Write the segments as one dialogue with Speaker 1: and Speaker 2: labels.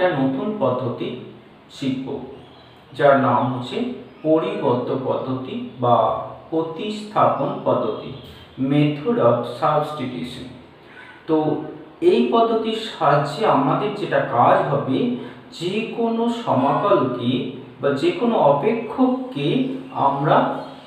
Speaker 1: একটা নতুন পদ্ধতি শিখব, যার নাম হচ্ছে পরিবর্ত পদ্ধতি বা প্রতিস্থাপন পদ্ধতি, মেথড অফ সাবস্টিটিউশন। তো এই পদ্ধতির সাহায্যে আমাদের যেটা কাজ হবে, যে কোনো সমাকলকে বা যে কোনো অপেক্ষককে আমরা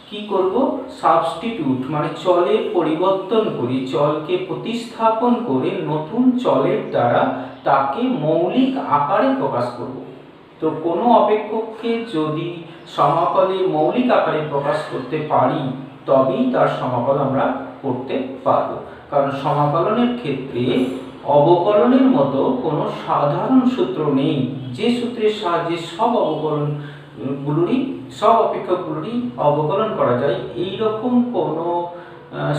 Speaker 1: কি করব, সাবস্টিটিউট মানে চলের পরিবর্তন করি, চলকে প্রতিস্থাপন করে নতুন চলের দ্বারা তাকে মৌলিক আকারে প্রকাশ করব। তো কোনো অপেক্ষককে যদি সমাকলের মৌলিক আকারে প্রকাশ করতে পারি, তবেই তার সমাকল আমরা করতে পারব। কারণ সমাকলনের ক্ষেত্রে অবকলনের মতো কোনো সাধারণ সূত্র নেই, যে সূত্রের সাহায্যে সব অপেক্ষকগুলোরই অবকলন করা যায়, এই রকম কোনো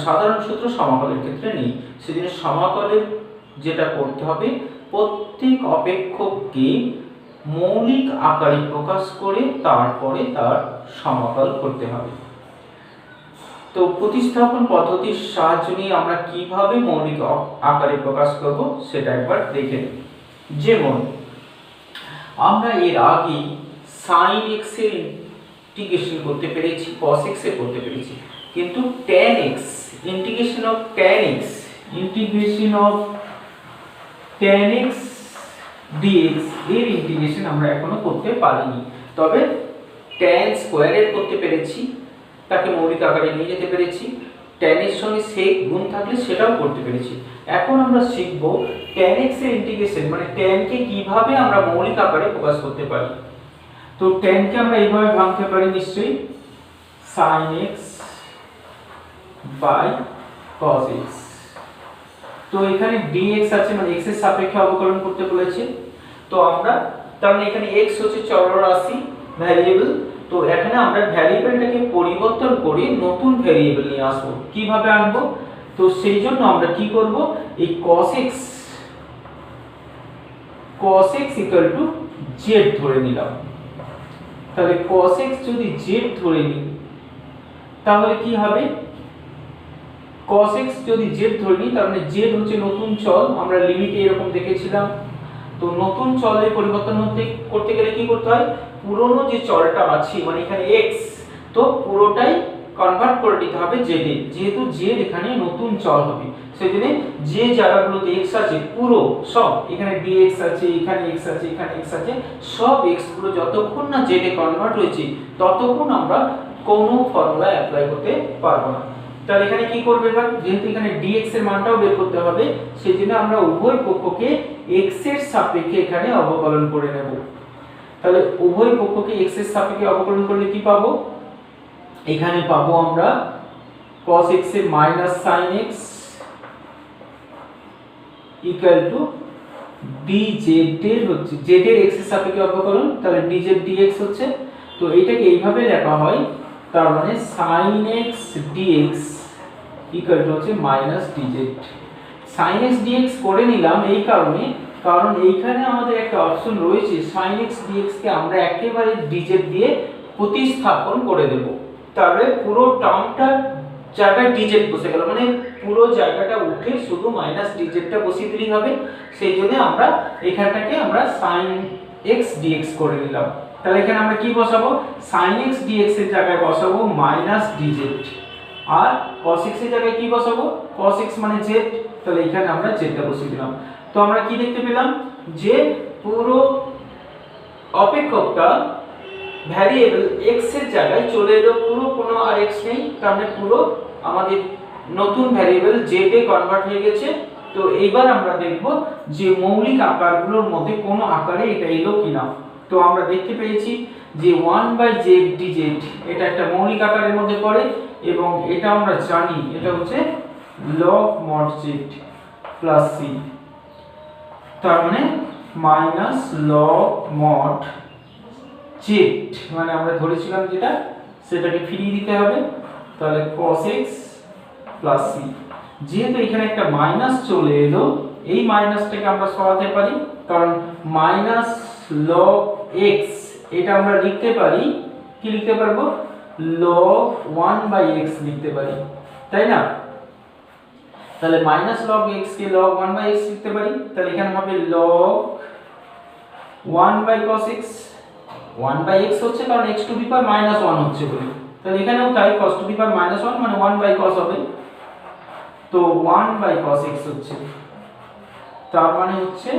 Speaker 1: সাধারণ সূত্র সমাকলের ক্ষেত্রে নেই। সেজন্য সমাকলের যেটা করতে হবে, প্রত্যেক অপেক্ষককে মৌলিক আকারে প্রকাশ করে তারপরে তার সমাকল করতে হবে। তো প্রতিস্থাপন পদ্ধতির সাহায্য নিয়ে আমরা কিভাবে মৌলিক আকারে প্রকাশ করব সেটা একবার দেখে নিই। যেমন আমরা এর আগে sin x এর ইন্টিগ্রেশন করতে পেরেছি, cos x এর করতে পেরেছি, কিন্তু tan x integration of tan x dx এর ইন্টিগ্রেশন আমরা এখনো করতে পারিনি। তবে tan স্কয়ার এর করতে পেরেছি, তাকে মৌলিক আকারে নিয়ে যেতে পেরেছি। tan এর সঙ্গে sec গুণ থাকলে সেটাও করতে পেরেছি। এখন আমরা শিখব tan x এর ইন্টিগ্রেশন মানে tan কে কিভাবে আমরা মৌলিক আকারে প্রকাশ করতে পারি। তো tan কে আমরা এইভাবে ভাঙতে পারি নিশ্চয়ই, sin x by cos x। তো এখানে dx আছে মানে x এর সাপেক্ষে অবকলন করতে বলেছে। তো আমরা তার মানে এখানে x হচ্ছে চলরাশি, ভ্যারিয়েবল। তো এখানে আমরা ভ্যারিয়েবলটাকে পরিবর্তন করে নতুন ভ্যারিয়েবল নিয়ে আসবো। কিভাবে আনবো? তো সেই জন্য আমরা কি করব, এই cos x z ধরে নিলাম। তাহলে cos x যদি z ধরে নিই তাহলে কি হবে, cos x যদি z ধরে নিই তার মানে z হচ্ছে নতুন চল, আমরা লিমিটে এরকম দেখেছিলাম। তো নতুন চলের পরিবর্তন করতে গেলে কি করতে হয়, পুরনো যে চলটা আছে মানে এখানে x, তো পুরোটাই কনভার্ট করে দিতে হবে z এ, যেহেতু z এখানে নতুন চল হবে। সেজন্য যে জায়গাগুলোতে x আছে পুরো সব, এখানে dx আছে, এখানে x আছে, এখানে x আছে, সব x গুলো যতক্ষণ না z এ কনভার্ট হয়েছে ততক্ষণ আমরা কোনো ফর্মুলা অ্যাপ্লাই করতে পারবো না। তাহলে এখানে কি করবে, এবার যেহেতু এখানে dx এর মানটাও বের করতে হবে, সেজন্য আমরা উভয় পক্ষকে x এর সাপেক্ষে এখানে অবকলন করে নেব। তাহলে উভয় পক্ষকে x এর সাপেক্ষে অবকলন করলে কি পাবো, এখানে পাবো আমরা cos x এর minus sin x equal two dz এর হচ্ছে z এর x এর সাপেক্ষে অবকলন, তাহলে dz dx হচ্ছে। তো এটাকে এইভাবে লেখা হয়, তার মানে sin x dx equal two হচ্ছে minus dz। sin x dx করে নিলাম এই কারণে, কারণ এইখানে আমাদের একটা অপশন রয়েছে sin x dx কে আমরা একেবারে dz দিয়ে প্রতিস্থাপন করে দেব। তাহলে পুরো টার্মটা জায়গায় dz বসে গেল, মানে পুরো জায়গাটা উঠে শুধু মাইনাস dz টা বসিয়ে দিলেই হবে। সেই জন্য আমরা এখানটাকে আমরা sin x dx করে নিলাম। তাহলে এখানে আমরা কি বসাবো, sin x dx এর জায়গায় বসাবো মাইনাস dz, আর cos x এর জায়গায় কি বসাবো, cos x মানে z, তাহলে এখানে আমরা z টা বসিয়ে দিলাম। তো আমরা কি দেখতে পেলাম, যে পুরো অপেক্ষকটা ভ্যারিয়েবল x এর জায়গায় চলে এলো, পুরো কোনো আর x নেই, তার মানে পুরো আমাদের নতুন ভ্যারিয়েবল z এ কনভার্ট হয়ে গেছে। তো এইবার আমরা দেখব যে মৌলিক আকারগুলোর মধ্যে কোনো আকারে এটা এলো কিনা। তো আমরা দেখতে পেয়েছি যে 1/z dz এটা একটা মৌলিক আকারের মধ্যে পড়ে, এবং এটা আমরা জানি এটা হচ্ছে log mod z plus c, তার মানে মাইনাস log mod z, মানে আমরা ধরেছিলাম যেটা সেটাকে ফিরিয়ে দিতে হবে। তাহলে cos x প্লাস c, যেহেতু এখানে একটা মাইনাস চলে এলো, এই মাইনাসটাকে আমরা সরাতে পারি, কারণ মাইনাস log x এটা আমরা লিখতে পারি, কি লিখতে পারবো, log 1/x লিখতে পারি, তাই না। তাহলে মাইনাস log x কে log 1/x লিখতে পারি, তাহলে এখানে হবে log 1/cos x, 1/x হচ্ছে কারণ x টু দি পাওয়ার -1 হচ্ছে বলে, তাহলে এখানেও তাই cos টু দি পাওয়ার -1 মানে 1/cos হবে, তো 1/cos x হচ্ছে, তার মানে হচ্ছে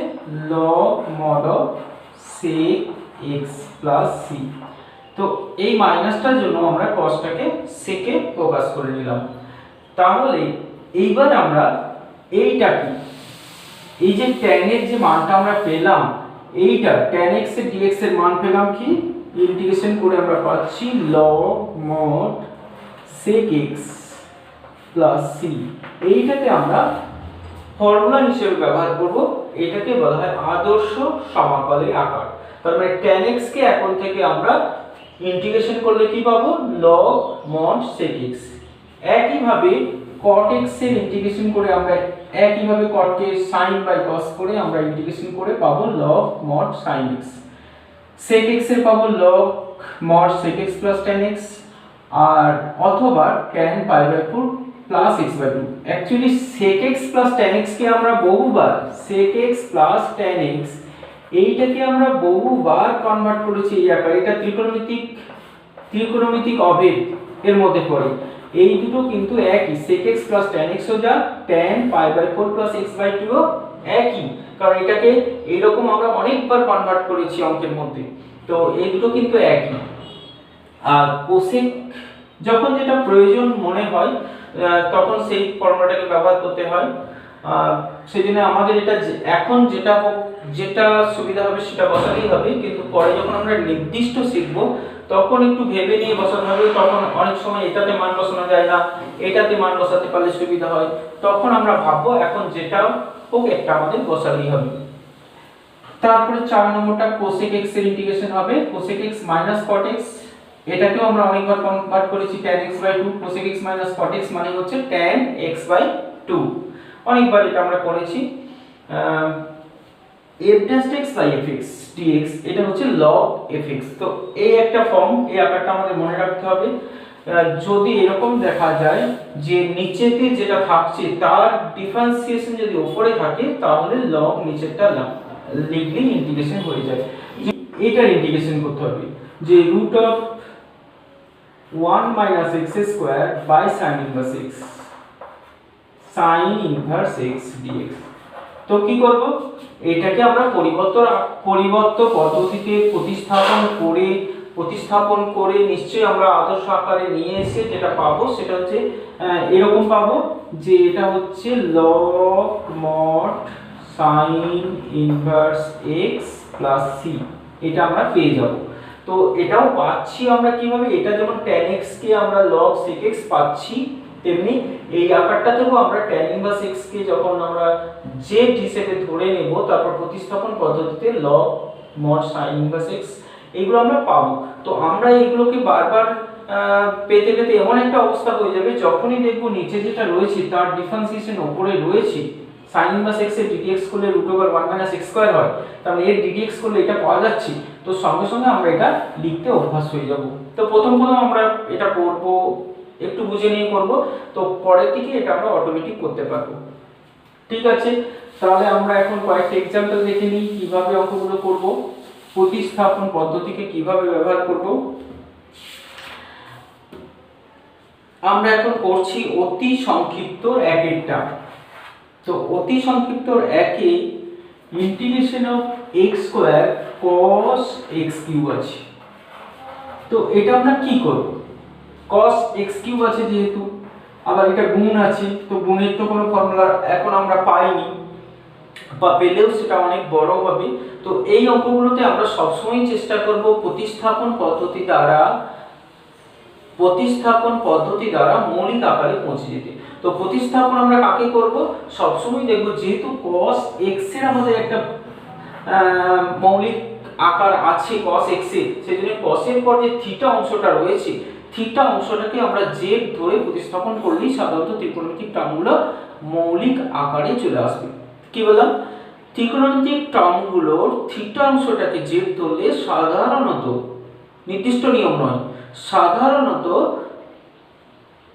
Speaker 1: log mod of sec x plus c। তো এই মাইনাসটার জন্য আমরা cosটাকে sec এ প্রকাশ করে নিলাম। তাহলে এইবার আমরা এইটা কি, এই যে tan এর যে মানটা আমরা পেলাম, এইটা tan x এর dx এর মান পেলাম কি, ইন্টিগ্রেশন করে আমরা পাচ্ছি log mod sec x plus c। এইটাকে আমরা ফর্মুলা হিসেবে ব্যবহার করব, এটাকে বলা হয় আদর্শ সমাকলের আকার। তার মানে tan x কে এখন থেকে আমরা ইন্টিগ্রেশন করলে কি পাবো, log mod sec x। একই ভাবে cot x এর ইন্টিগ্রেশন করে আমরা একই ভাবে cot কে sin বাই cos করে আমরা ইন্টিগ্রেশন করে পাবো log mod sin x। sec x এর পাবো log mod sec x plus tan x, আর অথবা tan pi by 4 plus x by 2। Actually sec x plus tan x কে আমরা বহুবার sec x plus tan x এইটাকে আমরা বহুবার কনভার্ট করেছি এই আকারে। এটা ত্রিকোণমিতিক অভেদ এর মধ্যে পড়ে। এই দুটো কিন্তু একই, sec x plus tan x ও যা, tan pi by 4 plus x by 2 ও একই, কারণ এটাকে এইরকম আমরা অনেকবার কনভার্ট করেছি অঙ্কের মধ্যে, তো এই দুটো কিন্তু একই। আর কোসেক যখন যেটা প্রয়োজন মনে হয় তখন সেই ফর্মুলাটাকে ব্যবহার করতে হয়, সেজন্য আমাদের এটা এখন যেটা সুবিধা হবে সেটা বসাতেই হবে, কিন্তু পরে যখন আমরা নির্দিষ্ট শিখব তখন একটু ভেবে নিয়ে বসাতে হবে। তখন অনেক সময় এটাতে মান বসানো যায় না, এটাতে মান বসাতে পারলে সুবিধা হয়, তখন আমরা ভাববো এখন যেটা হোক একটা আমাদের বসাতেই হবে। তারপরে 4 নম্বরটা cosec x এর ইন্টিগ্রেশন হবে, cosec x minus cot x, এটাকেও আমরা অনেকবার কনভার্ট করেছি tan x by 2। cosec x minus cot x মানে হচ্ছে tan x by 2, অনেকবার এটা আমরা করেছি। f dash x by fx dx এটা হচ্ছে log fx। তো এই একটা ফর্ম, এই আকারটা আমাদের মনে রাখতে হবে। যদি এরকম দেখা যায় যে নিচেতে যেটা থাকছে তার ডিফারেন্সিয়েশন যদি উপরে থাকে তাহলে log নিচেরটা লিখলে ইন্টিগ্রেশন হয়ে যায়। এটার ইন্টিগ্রেশন করতে হবে যে root of 1 minus x square by sin inverse x, sin inverse x dx। তো কি করব, এটাকে আমরা পরিবর্ত পদ্ধতিতে প্রতিস্থাপন করে নিশ্চয়ই আমরা আদর্শ আকারে নিয়ে এসে যেটা পাবো সেটা হচ্ছে এরকম পাবো যে এটা হচ্ছে log mod sin inverse x plus c, এটা আমরা পেয়ে যাব। তো এটাও পাচ্ছি আমরা কিভাবে, এটা যেমন tan x কে আমরা log sec x পাচ্ছি, তেমনি এই আকারটাতেও আমরা tan inverse x কে যখন আমরা z হিসেবে ধরে নেব তারপর প্রতিস্থাপন পদ্ধতিতে log mod sin inverse x এগুলো আমরা পাবো। তো আমরা এগুলোকে বারবার পেতে পেতে এমন একটা অবস্থা হয়ে যাবে যখনই দেখব নিচে যেটা রয়েছে তার ডিফারেন্সিয়েশন উপরে রয়েছে, sin inverse x এর ddx করলে √1 minus x স্কয়ার হয়, তাহলে এর ddx করলে এটা পাওয়া যাচ্ছে, তো সঙ্গে সঙ্গে আমরা এটা লিখতে অভ্যাস হয়ে যাব। তো প্রথম আমরা এটা করব, একটু বুঝে নিয়ে করব, তো পরের দিকে এটা আমরা অটোমেটিক করতে পারবো। ঠিক আছে, তাহলে আমরা এখন কয়েকটা एग्जांपल দেখে নিই কিভাবে অঙ্কগুলো করব, প্রতিস্থাপন পদ্ধতিকে কিভাবে ব্যবহার করব। আমরা এখন করছি অতি সংক্ষিপ্ত একেরটা। তো অতি সংক্ষিপ্ত একে integration of x square cos x cube আছে। তো এটা আমরা কি করব, cos x কিউব আছে যেহেতু, আবার এটা গুণ আছে, তো গুণের তো কোনো ফর্মুলা এখন আমরা পাইনি, বা পেলেও সেটা অনেক বড় হবে। তো এই অঙ্কগুলোতে আমরা সবসময় চেষ্টা করব প্রতিস্থাপন পদ্ধতি দ্বারা মৌলিক আকারে পৌঁছে যেতে। তো প্রতিস্থাপন আমরা কাকে করব, সবসময় দেখব যেহেতু cos x এর আমাদের একটা মৌলিক আকার আছে cos x এর, সেজন্য cos এর পর যে থিটা অংশটা রয়েছে, থিটা অংশটাকে আমরা z ধরে প্রতিস্থাপন করলেই সাধারণত ত্রিকোণমিতিক টার্মগুলো মৌলিক আকারে চলে আসবে। কি বললাম, ত্রিকোণমিতিক টার্মগুলোর থিটা অংশটাকে z ধরলে সাধারণত, নির্দিষ্ট নিয়ম নয়, সাধারণত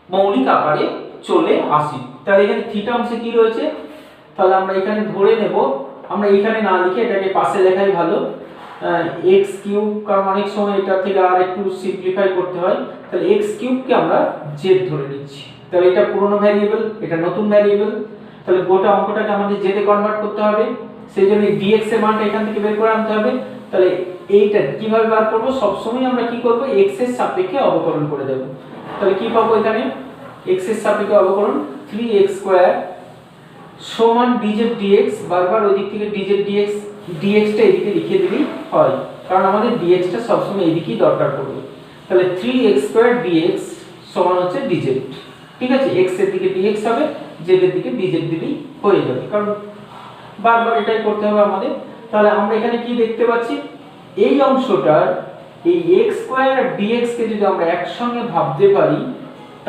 Speaker 1: মৌলিক আকারে চলে আসে। তাহলে এখানে থিটা অংশে কি রয়েছে, তাহলে আমরা এখানে ধরে নেব, আমরা এখানে না লিখে এটাকে পাশে লেখাই ভালো, এক্স কিউব, কারণ অনেক সময় এটা থেকে আর একটু সিম্পলিফাই করতে হয়, তাহলে এক্স কিউবকে আমরা জেড ধরে নিচ্ছি। তাহলে এটা পুরনো ভ্যারিয়েবল, এটা নতুন ভ্যারিয়েবল, তাহলে গোটা অঙ্কটাকে আমাদের জেডে কনভার্ট করতে হবে, সেই জন্য dx এর মানটা এখান থেকে বের করে আনতে হবে। তাহলে এইটা কিভাবে বার করব, সবসময় আমরা কি করব, x এর সাপেক্ষে অবকলন করে দেব। তাহলে কি পাবো এখানে, x এর সাপেক্ষে অবকলন 3x² সমান dz dx, বারবার ওই দিক থেকে dz dx টা এদিকে লিখে দিলেই হয়, কারণ আমাদের dx টা সবসময় এদিকেই দরকার পড়বে। তাহলে 3x² dx সমান হচ্ছে dz, ঠিক আছে, x এর দিকে dx হবে, z এর দিকে dz দিলেই হয়ে যাবে, কারণ বারবার এটাই করতে হবে আমাদের। তাহলে আমরা এখানে কি দেখতে পাচ্ছি, এই অংশটার এই x² আর dx কে যদি আমরা একসঙ্গে ভাবতে পারি,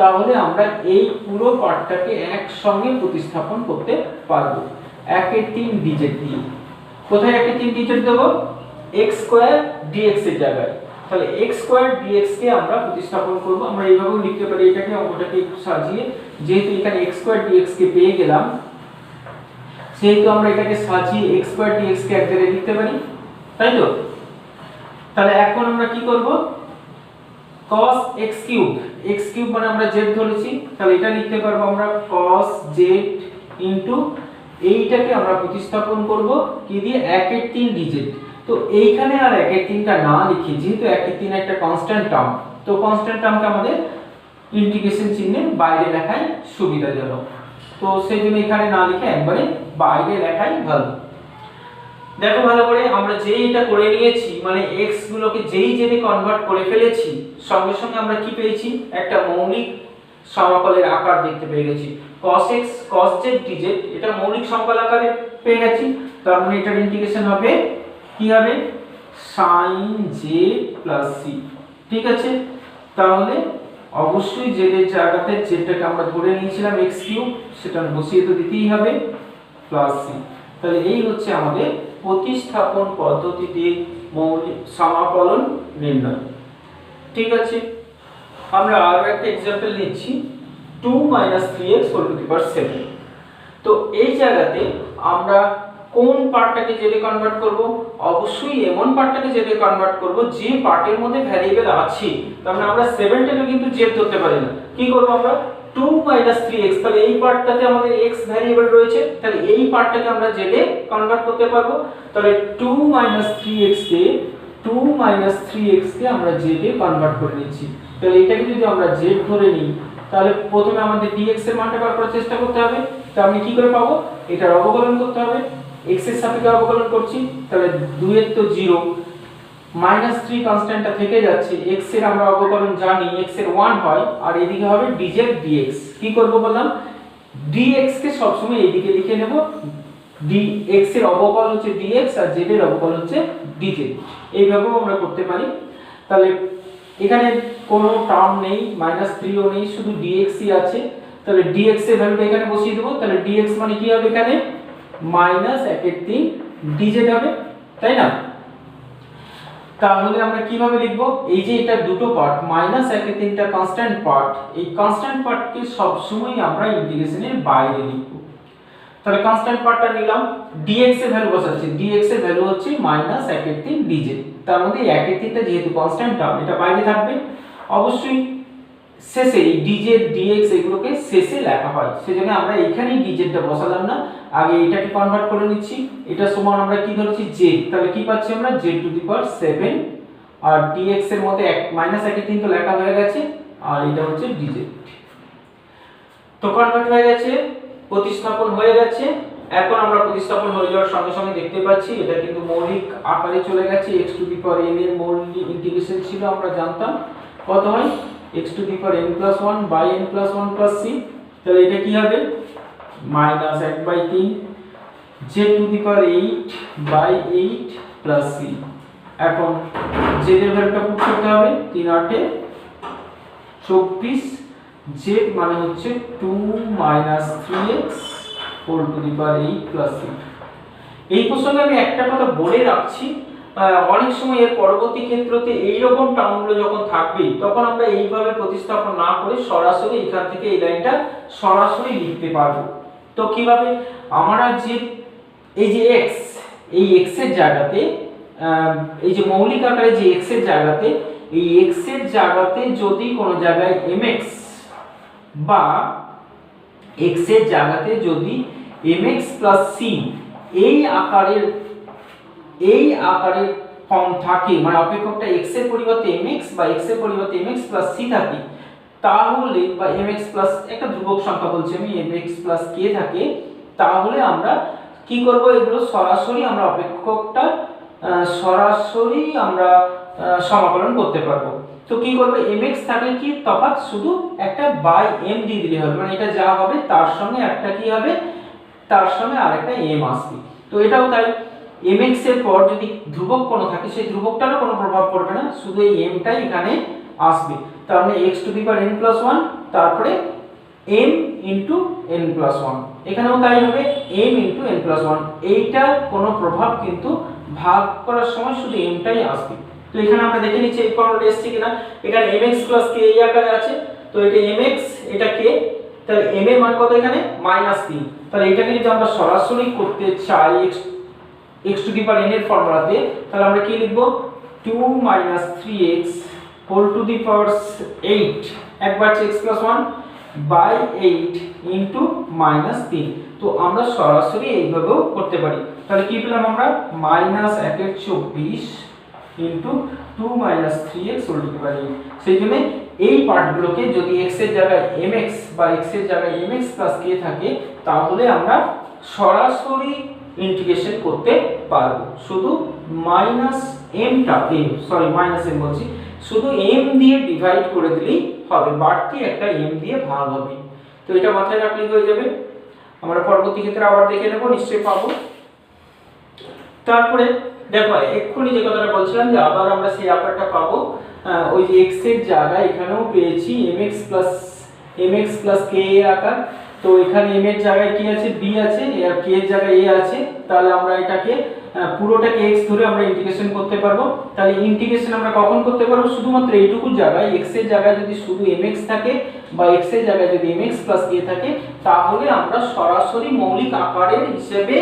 Speaker 1: তাহলে আমরা এই পুরো পার্টটাকে একসঙ্গে প্রতিস্থাপন করতে পারবো 1/3 dz দিয়ে। কোথায় 1/3 dz দেব, x² dx এর জায়গায়। তাহলে x² dx কে আমরা প্রতিস্থাপন করব, আমরা এইভাবেও লিখতে পারি এটাকে, অঙ্কটাকে একটু সাজিয়ে, যেহেতু এখানে x² dx কে পেয়ে গেলাম, সেহেতু আমরা এটাকে সাজিয়ে x² dx কে এক জায়গায় লিখতে পারি, তাই তো। তাহলে এখন আমরা কি করব, cos x³ মানে আমরা z ধরেছি, তাহলে এটা লিখতে পারবো আমরা cos z ইনটু এইটাকে আমরা প্রতিস্থাপন করব কি দিয়ে, 1/3 dz। তো এইখানে আর 1/3 টা না লিখে, যেহেতু 1/3 একটা কনস্ট্যান্ট টার্ম, তো কনস্ট্যান্ট টার্মকে আমাদের ইন্টিগ্রেশন চিহ্নে বাইরে লেখাই সুবিধাজনক, তো সেই জন্য এখানে না লিখে একবারে বাইরে লেখাই ভালো। দেখো ভালো করে, আমরা যেই এটা করে নিয়েছি, মানে x গুলোকে যেই জেনে কনভার্ট করে ফেলেছি, সঙ্গে সঙ্গে আমরা কি পেয়েছি, একটা মৌলিক সমাকলের আকার দেখতে পেয়ে গেছি, cos x cos z dz, এটা মৌলিক সমকল আকারে পেয়ে গেছি। তার মানে এটার ইন্টিগ্রেশন হবে কি হবে, sin j + c, ঠিক আছে। তাহলে অবশ্যই z এর জায়গাতে যেটাকে আমরা ধরে নিয়েছিলাম x³ সেটা বসিয়ে তো দিতেই হবে প্লাস c। তাহলে এই হচ্ছে আমাদের প্রতিস্থাপন পদ্ধতিতে মৌলিক সমাকলন নির্ণয়, ঠিক আছে। আমরা আরো একটা एग्जांपल নিচ্ছি, 2 - 3x হোল টু দি পাওয়ার 7। তো এই জায়গাতে আমরা কোন পার্টটাকে জেডে কনভার্ট করব, অবশ্যই এমন পার্টটাকে জেডে কনভার্ট করব যে পার্টের মধ্যে ভ্যারিয়েবল আছে। তার মানে আমরা 7টাকে কিন্তু জেড ধরতে পারি না, কি করব আমরা, 2 - 3x, তাহলে এই পার্টটাতে আমাদের x ভ্যারিয়েবল রয়েছে, তাহলে এই পার্টটাকে আমরা জেডে কনভার্ট করতে পারবো। তাহলে 2 - 3x কে আমরা জেডে কনভার্ট করে নিচ্ছি। তাহলে এটাকে যদি আমরা জেড ধরে নিই, তাহলে প্রথমে আমাদের dx এর মানটা বার করার চেষ্টা করতে হবে। তো আমি কি করে পাবো, এটার অবকলন করতে হবে, x এর সাপেক্ষে অবকলন করছি, তাহলে 2 এর তো 0, -3 কনস্ট্যান্টটা থেকে যাচ্ছে, x এর আমরা অবকলন জানি, x এর 1 হয়, আর এদিকে হবে dz dx। কি করব বললাম, dx কে সব সময় এইদিকে লিখে নেব, dx এর অবকলন হচ্ছে dx আর z এর অবকলন হচ্ছে dz, এইভাবেও আমরা করতে পারি। তাহলে এখানে কোনো টার্ম নেই, -3 ও নেই, শুধু dx ই আছে, তাহলে dx এর ভ্যালুটা এখানে বসিয়ে দেব। তাহলে dx মানে কি হবে, এখানে -1/3 dz হবে, তাই না। তাহলে আমরা কিভাবে লিখব, এই যে এটা দুটো পার্ট, -1/3 টা কনস্ট্যান্ট পার্ট, এই কনস্ট্যান্ট পার্টকে সব সময় আমরা ইন্টিগ্রেশনের বাইরে লিখব। তাহলে কনস্ট্যান্ট পার্টটা নিলাম, dx এর ভ্যালু বসাচ্ছি, dx এর ভ্যালু হচ্ছে -1/3 dz। তার মধ্যে 1/3 টা যেহেতু কনস্ট্যান্ট টার্ম, এটা বাইরে থাকবে। অবশ্যই শেষে এই dz dx এগুলোকে শেষে লেখা হয়, সেজন্য আমরা এখানেই dz টা বসালাম না, আগে এটাকে কনভার্ট করে নিচ্ছি। এটা সমান আমরা কি ধরেছি, z, তাহলে কি পাচ্ছি আমরা, z⁴, আর dx এর মধ্যে -1/3 তো লেখা হয়ে গেছে, আর এটা হচ্ছে dz। তো কনভার্ট হয়ে গেছে, প্রতিস্থাপন হয়ে গেছে। এখন আমরা প্রতিস্থাপন হয়ে যাওয়ার সঙ্গে সঙ্গে দেখতে পাচ্ছি এটা কিন্তু মৌলিক আকারে চলে গেছে, x⁴n এর মৌলিক ইন্টিগ্রেশন ছিল, আমরা জানতাম কত হয়, x⁴n+1 / n+1 + c। তাহলে এটা কি হবে, -1/3 z⁸ + c। এখন z এর ভ্যালুটা পুট করতে হবে, 3 × 8 = 24, z মানে হচ্ছে 2 - 3x whole to the power 8 + c। এই প্রসঙ্গে আমি একটা কথা বলে রাখছি, অনেক সময় এর পরবর্তী ক্ষেত্রতে এই রকম টার্মগুলো যখন থাকবে, তখন আমরা এইভাবে প্রতিস্থাপন না করে সরাসরি এখান থেকে এই লাইনটা সরাসরি লিখতে পারবো। তো কিভাবে, আমরা যে এই যে x, এই x এর জায়গাতে এই যে মৌলিক আকারে যে x এর জায়গাতে, এই x এর জায়গাতে যদি কোনো জায়গায় mx বা x এর জায়গাতে যদি mx + c এই আকারের ফর্ম থাকে, মানে অপেক্ষকটা x এর পরিবর্তে mx বা x এর পরিবর্তে mx + c থাকে, তাহলে বা mx প্লাস একটা ধ্রুবক সংখ্যা বলছি আমি, mx + k থাকে, তাহলে আমরা কি করব, এগুলো সরাসরি আমরা অপেক্ষকটা সরাসরি আমরা সমাকলন করতে পারবো। তো কি করবে, mx থাকলে কি তফাৎ, শুধু একটা বাই m দিয়ে দিলে হবে, মানে এটা যা হবে তার সঙ্গে একটা কি হবে, তার সঙ্গে আরেকটা m আসবে। তো এটাও তাই, mx এর পর যদি ধ্রুবক কোনো থাকে সেই ধ্রুবকটারও কোনো প্রভাব পড়বে না, শুধু এই mটাই এখানে আসবে। তার মানে x⁴n+1 তারপরে m × n+1, এখানেও তাই হবে m × n+1, এইটার কোনো প্রভাব কিন্তু ভাগ করার সময় শুধু mটাই আসবে। তো এখানে আমরা দেখে নিচ্ছি এই ফর্মুলা এসছে কিনা। এখানে mx + k এই আকারে আছে, তো এটা mx এটা k, তাহলে m এর মান কত এখানে -3। তাহলে এটাকে যদি আমরা সরাসরি করতে চাই x⁴n এর ফর্মুলাতে, তাহলে আমরা কি লিখব, 2 - 3x whole to the power 8, একবার x+1 বাই 8 ইনটু -3। তো আমরা সরাসরি এইভাবেও করতে পারি। তাহলে কি পেলাম আমরা, -1/24 into 2 - 3x whole to the power 8। সেই জন্য এই পার্টগুলোকে যদি x এর জায়গায় mx বা x এর জায়গায় mx + k থাকে, তাহলে আমরা সরাসরি ইন্টিগ্রেশন করতে পারবো, শুধু -m বলছি, শুধু m দিয়ে ডিভাইড করে দিলেই হবে, বাড়তি একটা m দিয়ে ভাগ হবে। তো এটা মাথায় রাখলেই হয়ে যাবে। আমরা পরবর্তী ক্ষেত্রে আবার দেখে নেব, নিশ্চয়ই পাবো। তারপরে দেখো এক্ষুনি যে কথাটা বলছিলাম যে আবার আমরা সেই আকারটা পাবো, ওই যে x এর জায়গায় এখানেও পেয়েছি mx + k এর আকার। তো এখানে m এর জায়গায় কি আছে, b আছে, আর k এর জায়গায় a আছে, তাহলে আমরা এটাকে পুরোটাকে x ধরে আমরা ইন্টিগ্রেশন করতে পারবো। তাহলে ইন্টিগ্রেশন আমরা কখন করতে পারবো, শুধুমাত্র এইটুকু জায়গায় x এর জায়গায় যদি শুধু mx থাকে বা x এর জায়গায় যদি mx + k থাকে, তাহলে আমরা সরাসরি মৌলিক আকারের হিসেবে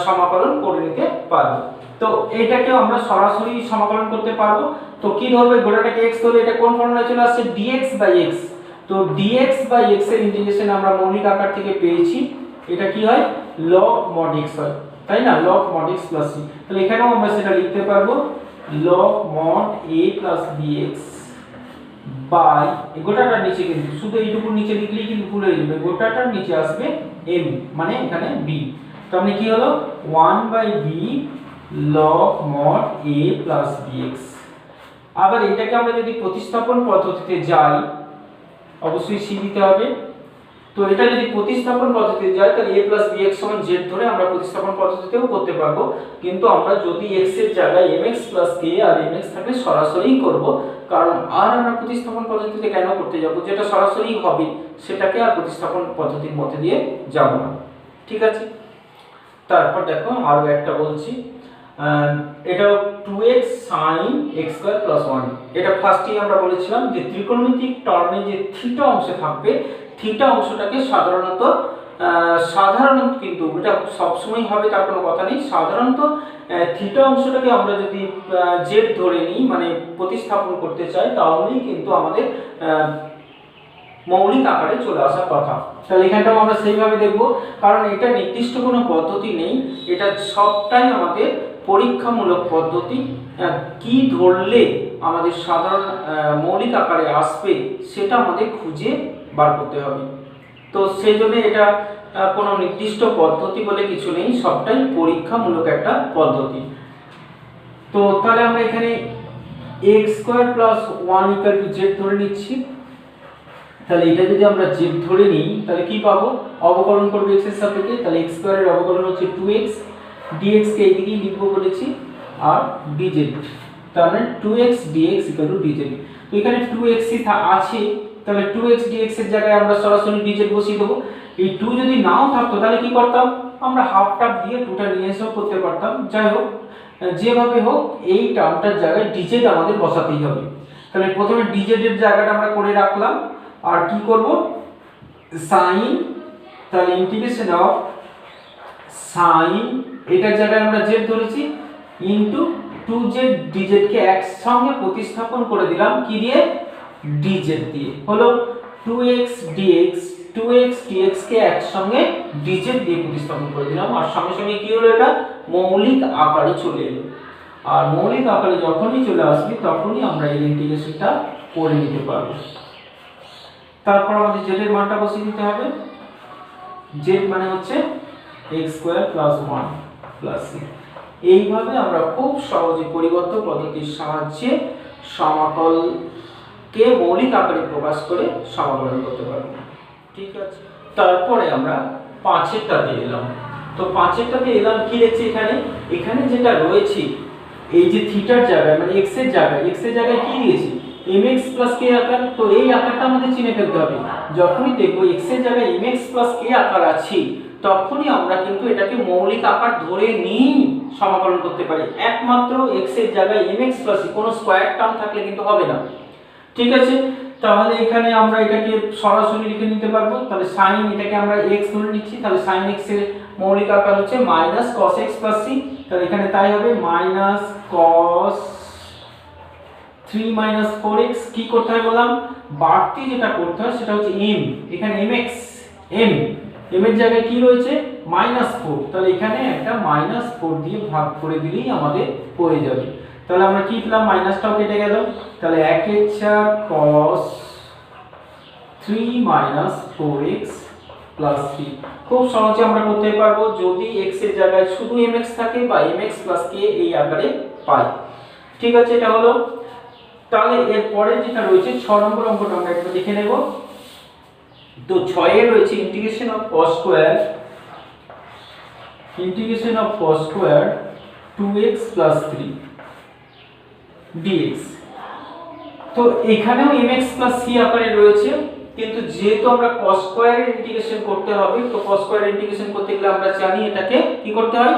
Speaker 1: সমাকলন করে নিতে পারবো। তো এটাকেও আমরা সরাসরি সমাকলন করতে পারবো। তো কি ধরবে, গোটাটাকে x ধরে, এটা কোন ফর্মুলায় চলে আসছে, dx/x। তো dx/x এর ইন্টিগ্রেশন আমরা মৌলিক আকার থেকে পেয়েছি, এটা কি হয়, log mod x হয়, তাই না, log mod x + c। তাহলে এখানেও আমরা সেটা লিখতে পারবো log mod a + bx by, গোটাটার নিচে কিন্তু শুধু এইটুকুর নিচে লিখলেই কিন্তু ভুল হয়ে যাবে, গোটাটার নিচে আসবে m, মানে এখানে b। তার মানে কি হলো 1/b log mod a + bx। আবার এটাকে আমরা যদি প্রতিস্থাপন পদ্ধতিতে যাই, অবশ্যই c দিতে হবে। তো এটা যদি প্রতিস্থাপন পদ্ধতিতে যাই, তাহলে a + bx = z ধরে আমরা প্রতিস্থাপন পদ্ধতিতেও করতে পারবো, কিন্তু আমরা যদি x এর জায়গায় mx + k আর mx থাকে সরাসরি করব, কারণ আর আমরা প্রতিস্থাপন পদ্ধতিতে কেন করতে যাব, যেটা সরাসরি হবে সেটাকে আর প্রতিস্থাপন পদ্ধতির মধ্যে দিয়ে যাব না, ঠিক আছে। তারপর দেখো আরো একটা বলছি, এটা 2x sin x² + 1। এটা ফার্স্টেই আমরা বলেছিলাম যে ত্রিকোণমিতিক টার্মে যে থিটা অংশ থাকবে, থিটা অংশটাকে সাধারণত কিন্তু এটা সবসময় হবে তার কোনো কথা নেই, সাধারণত থিটা অংশটাকে আমরা যদি z ধরে নিই, মানে প্রতিস্থাপন করতে চাই, তাহলেই কিন্তু আমাদের মৌলিক আকারে চলে আসার কথা। তাহলে এখানটাও আমরা সেইভাবে দেখব, কারণ এটা নির্দিষ্ট কোনো পদ্ধতি নেই, এটা সবটাই আমাদের পরীক্ষামূলক পদ্ধতি। কি ধরলে আমাদের সাধারণ মৌলিক আকারে আসবে সেটা আমাদের খুঁজে বার করতে হবে। তো সেই জন্য এটা কোনো নির্দিষ্ট পদ্ধতি বলে কিছু নেই, সবটাই পরীক্ষামূলক একটা পদ্ধতি। তো তাহলে আমরা এখানে x² + 1 = z ধরে নিচ্ছি। তাহলে এটা যদি আমরা z ধরে নিই, তাহলে কি পাবো, অবকলন করব x এর সাপেক্ষে, তাহলে x² এর অবকলন হচ্ছে 2x, dx কে এইদিকেই লিখব বলেছি, আর dz, তার মানে 2x dx = dz। তো এখানে 2x আছে, তাহলে 2x dx এর জায়গায় আমরা সরাসরি dz বসিয়ে দেব। এই 2 যদি নাও থাকতো তাহলে কি করতাম, আমরা হাফ টাপ দিয়ে 2টা নিয়ে এসেও করতে পারতাম। যাই হোক, যেভাবে হোক এই টার্মটার জায়গায় dz আমাদের বসাতেই হবে। তাহলে প্রথমে dz এর জায়গাটা আমরা করে রাখলাম, আর কি করব, sin, তাহলে ইন্টিগ্রেশন অফ sin, এটার জায়গায় আমরা z ধরেছি, ইনটু 2z dz কে একসঙ্গে প্রতিস্থাপন করে দিলাম কি দিয়ে, dz দিয়ে, হলো 2x dx, 2x dx কে একসঙ্গে dz দিয়ে প্রতিস্থাপন করে দিলাম, আর সঙ্গে সঙ্গে কি হলো, এটা মৌলিক আকারে চলে এলো। আর মৌলিক আকারে যখনই চলে আসবে তখনই আমরা এই ইন্টিগ্রেশনটা করে নিতে পারবো। তারপর আমাদের z এর মানটা বসিয়ে দিতে হবে। z মানে হচ্ছে x² + 1 + c। এইভাবে আমরা খুব সহজে পরিবর্ত পদ্ধতির সাহায্যে সমাকলকে মৌলিক আকারে প্রকাশ করে সমাকলন করতে পারবো। ঠিক আছে, তারপরে আমরা 5এরটাতে এলাম। তো 5এরটাতে এলাম, কি দেখছি এখানে, এখানে যেটা রয়েছে এই যে থিটার জায়গায় মানে x এর জায়গায় কি দিয়েছি, mx + k আকার। তো এই আকারটা আমাদের চিনে ফেলতে হবে। যখনই দেখবো x এর জায়গায় mx + k আকার আছে তখনই আমরা কিন্তু এটাকে মৌলিক আকার ধরে নিয়ে সমাকলন করতে পারি। একমাত্র x এর জায়গায় mx + c, কোনো স্কয়ার টার্ম থাকলে কিন্তু হবে না। ঠিক আছে, তাহলে এখানে আমরা এটাকে সরাসরি লিখে নিতে পারবো। তাহলে sin, এটাকে আমরা x ধরে নিচ্ছি, তাহলে sin x এর মৌলিক আকার হচ্ছে -cos x + c। তাহলে এখানে তাই হবে -cos 3 - 4x। কি করতে হয় বললাম, বাড়তি যেটা করতে হয় সেটা হচ্ছে m, এখানে mx, m এর জায়গায় কি রয়েছে -4, তাহলে এখানে একটা -4 দিয়ে ভাগ করে দিলেই আমাদের হয়ে যাবে। তাহলে আমরা কি পেলাম, মাইনাসটাও কেটে গেল, তাহলে 1/4 cos 3 - 4x + c। খুব সহজে আমরা করতে পারবো যদি x এর জায়গায় শুধু mx থাকে বা mx + k এই আকারে পাই। ঠিক আছে, এটা হলো। তাহলে এর পরে যেটা রয়েছে 6 নম্বর অঙ্কটা আমরা একটু দেখে নেব। তো 6 এ রয়েছে integration of cos square 2x + 3 dx। তো এখানেও mx + c আকারে রয়েছে, কিন্তু যেহেতু আমরা cos স্কয়ারের ইন্টিগ্রেশন করতে হবে, তো cos স্কয়ারের ইন্টিগ্রেশন করতে গেলে আমরা জানি এটাকে কি করতে হয়,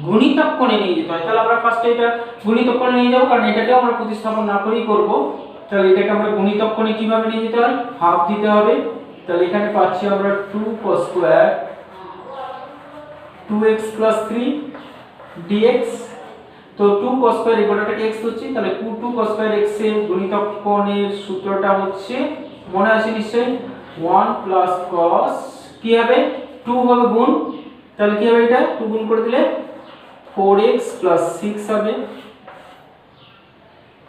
Speaker 1: গুণিতক কোণে নিয়ে যেতে হয়। তাহলে আমরা ফার্স্টে এটা গুণিতক কোণে নিয়ে যাব, কারণ এটাকেও আমরা প্রতিস্থাপন না করেই করব। তাহলে এটাকে আমরা গুণিতক কোণে কিভাবে নিয়ে যেতে হয়, হাফ দিতে হবে। তাহলে এখানে পাচ্ছি আমরা 2 cos স্কয়ার 2x + 3 dx। তো 2 cos স্কয়ার এগুলোটাকে x হচ্ছে, তাহলে 2 cos স্কয়ার x এর গুণিতক কোণের সূত্রটা হচ্ছে, মনে আছে নিশ্চয়ই, 1 + cos, কি হবে 2 হবে গুণ, তাহলে কি হবে, এটা 2 গুণ করে দিলে 4x + 6 হবে।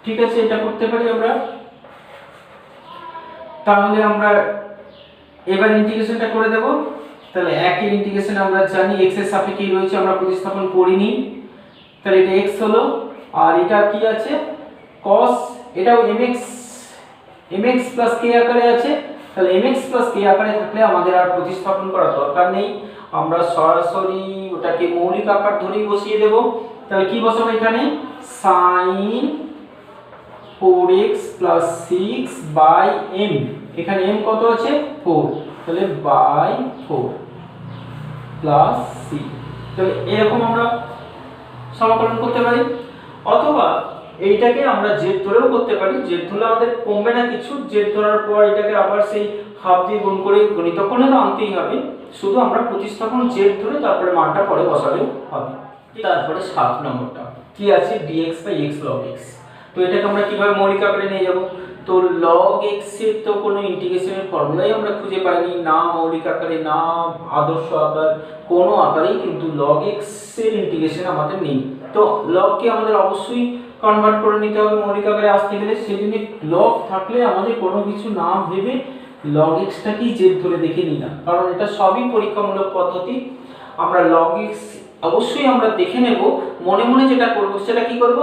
Speaker 1: ঠিক আছে, এটা করতে পারি আমরা। তাহলে আমরা এবার ইন্টিগ্রেশনটা করে দেব। তাহলে 1 এর ইন্টিগ্রেশন আমরা জানি x এর সাপেক্ষে রয়েছে, আমরা প্রতিস্থাপন করিনি, তাহলে এটা x হলো। আর এটা কি আছে, cos, এটাও mx + k আকারে আছে। তাহলে mx + k আকারে থাকলে আমাদের আর প্রতিস্থাপন করার দরকার নেই, আমরা সরাসরি ওটাকে মৌলিক আকার ধরেই বসিয়ে দেব। তাহলে কি বসাবো এখানে, sin 4x + 6/m, এখানে m কত আছে 4, তাহলে /4 + c। তাহলে এরকম আমরা সমাকলন করতে পারি, অথবা এইটাকে আমরা z ধরেও করতে পারি। z ধরলে আমাদের কমবে না কিছু, z ধরার পর এটাকে আবার সেই হাফ দিয়ে গুণ করে গুণিতক কোণে তো আনতেই হবে, শুধু আমরা প্রতিস্থাপন z ধরে তারপরে মানটা পরে বসালেও হবে। তারপরে 7 নম্বরটা কি আছে, dx/x log x। তো এটাকে আমরা কিভাবে মৌলিক আকারে নিয়ে যাব, তো log x এর তো কোনো ইন্টিগ্রেশনের ফর্মুলাই আমরা খুঁজে পাইনি, না মৌলিক আকারে না আদর্শ আকার, কোনো আকারেই কিন্তু log x এর ইন্টিগ্রেশন আমাদের নেই। তো log কে আমাদের অবশ্যই কনভার্ট করে নিতে হবে মৌলিক আকারে আসতে গেলে, সেজন্য log থাকলে আমাদের কোনো কিছু না ভেবে log x টাকেই z ধরে দেখে নিই না, কারণ এটা সবই পরীক্ষামূলক পদ্ধতি। আমরা log x অবশ্যই আমরা দেখে নেব, মনে মনে যেটা করব সেটা কি করব,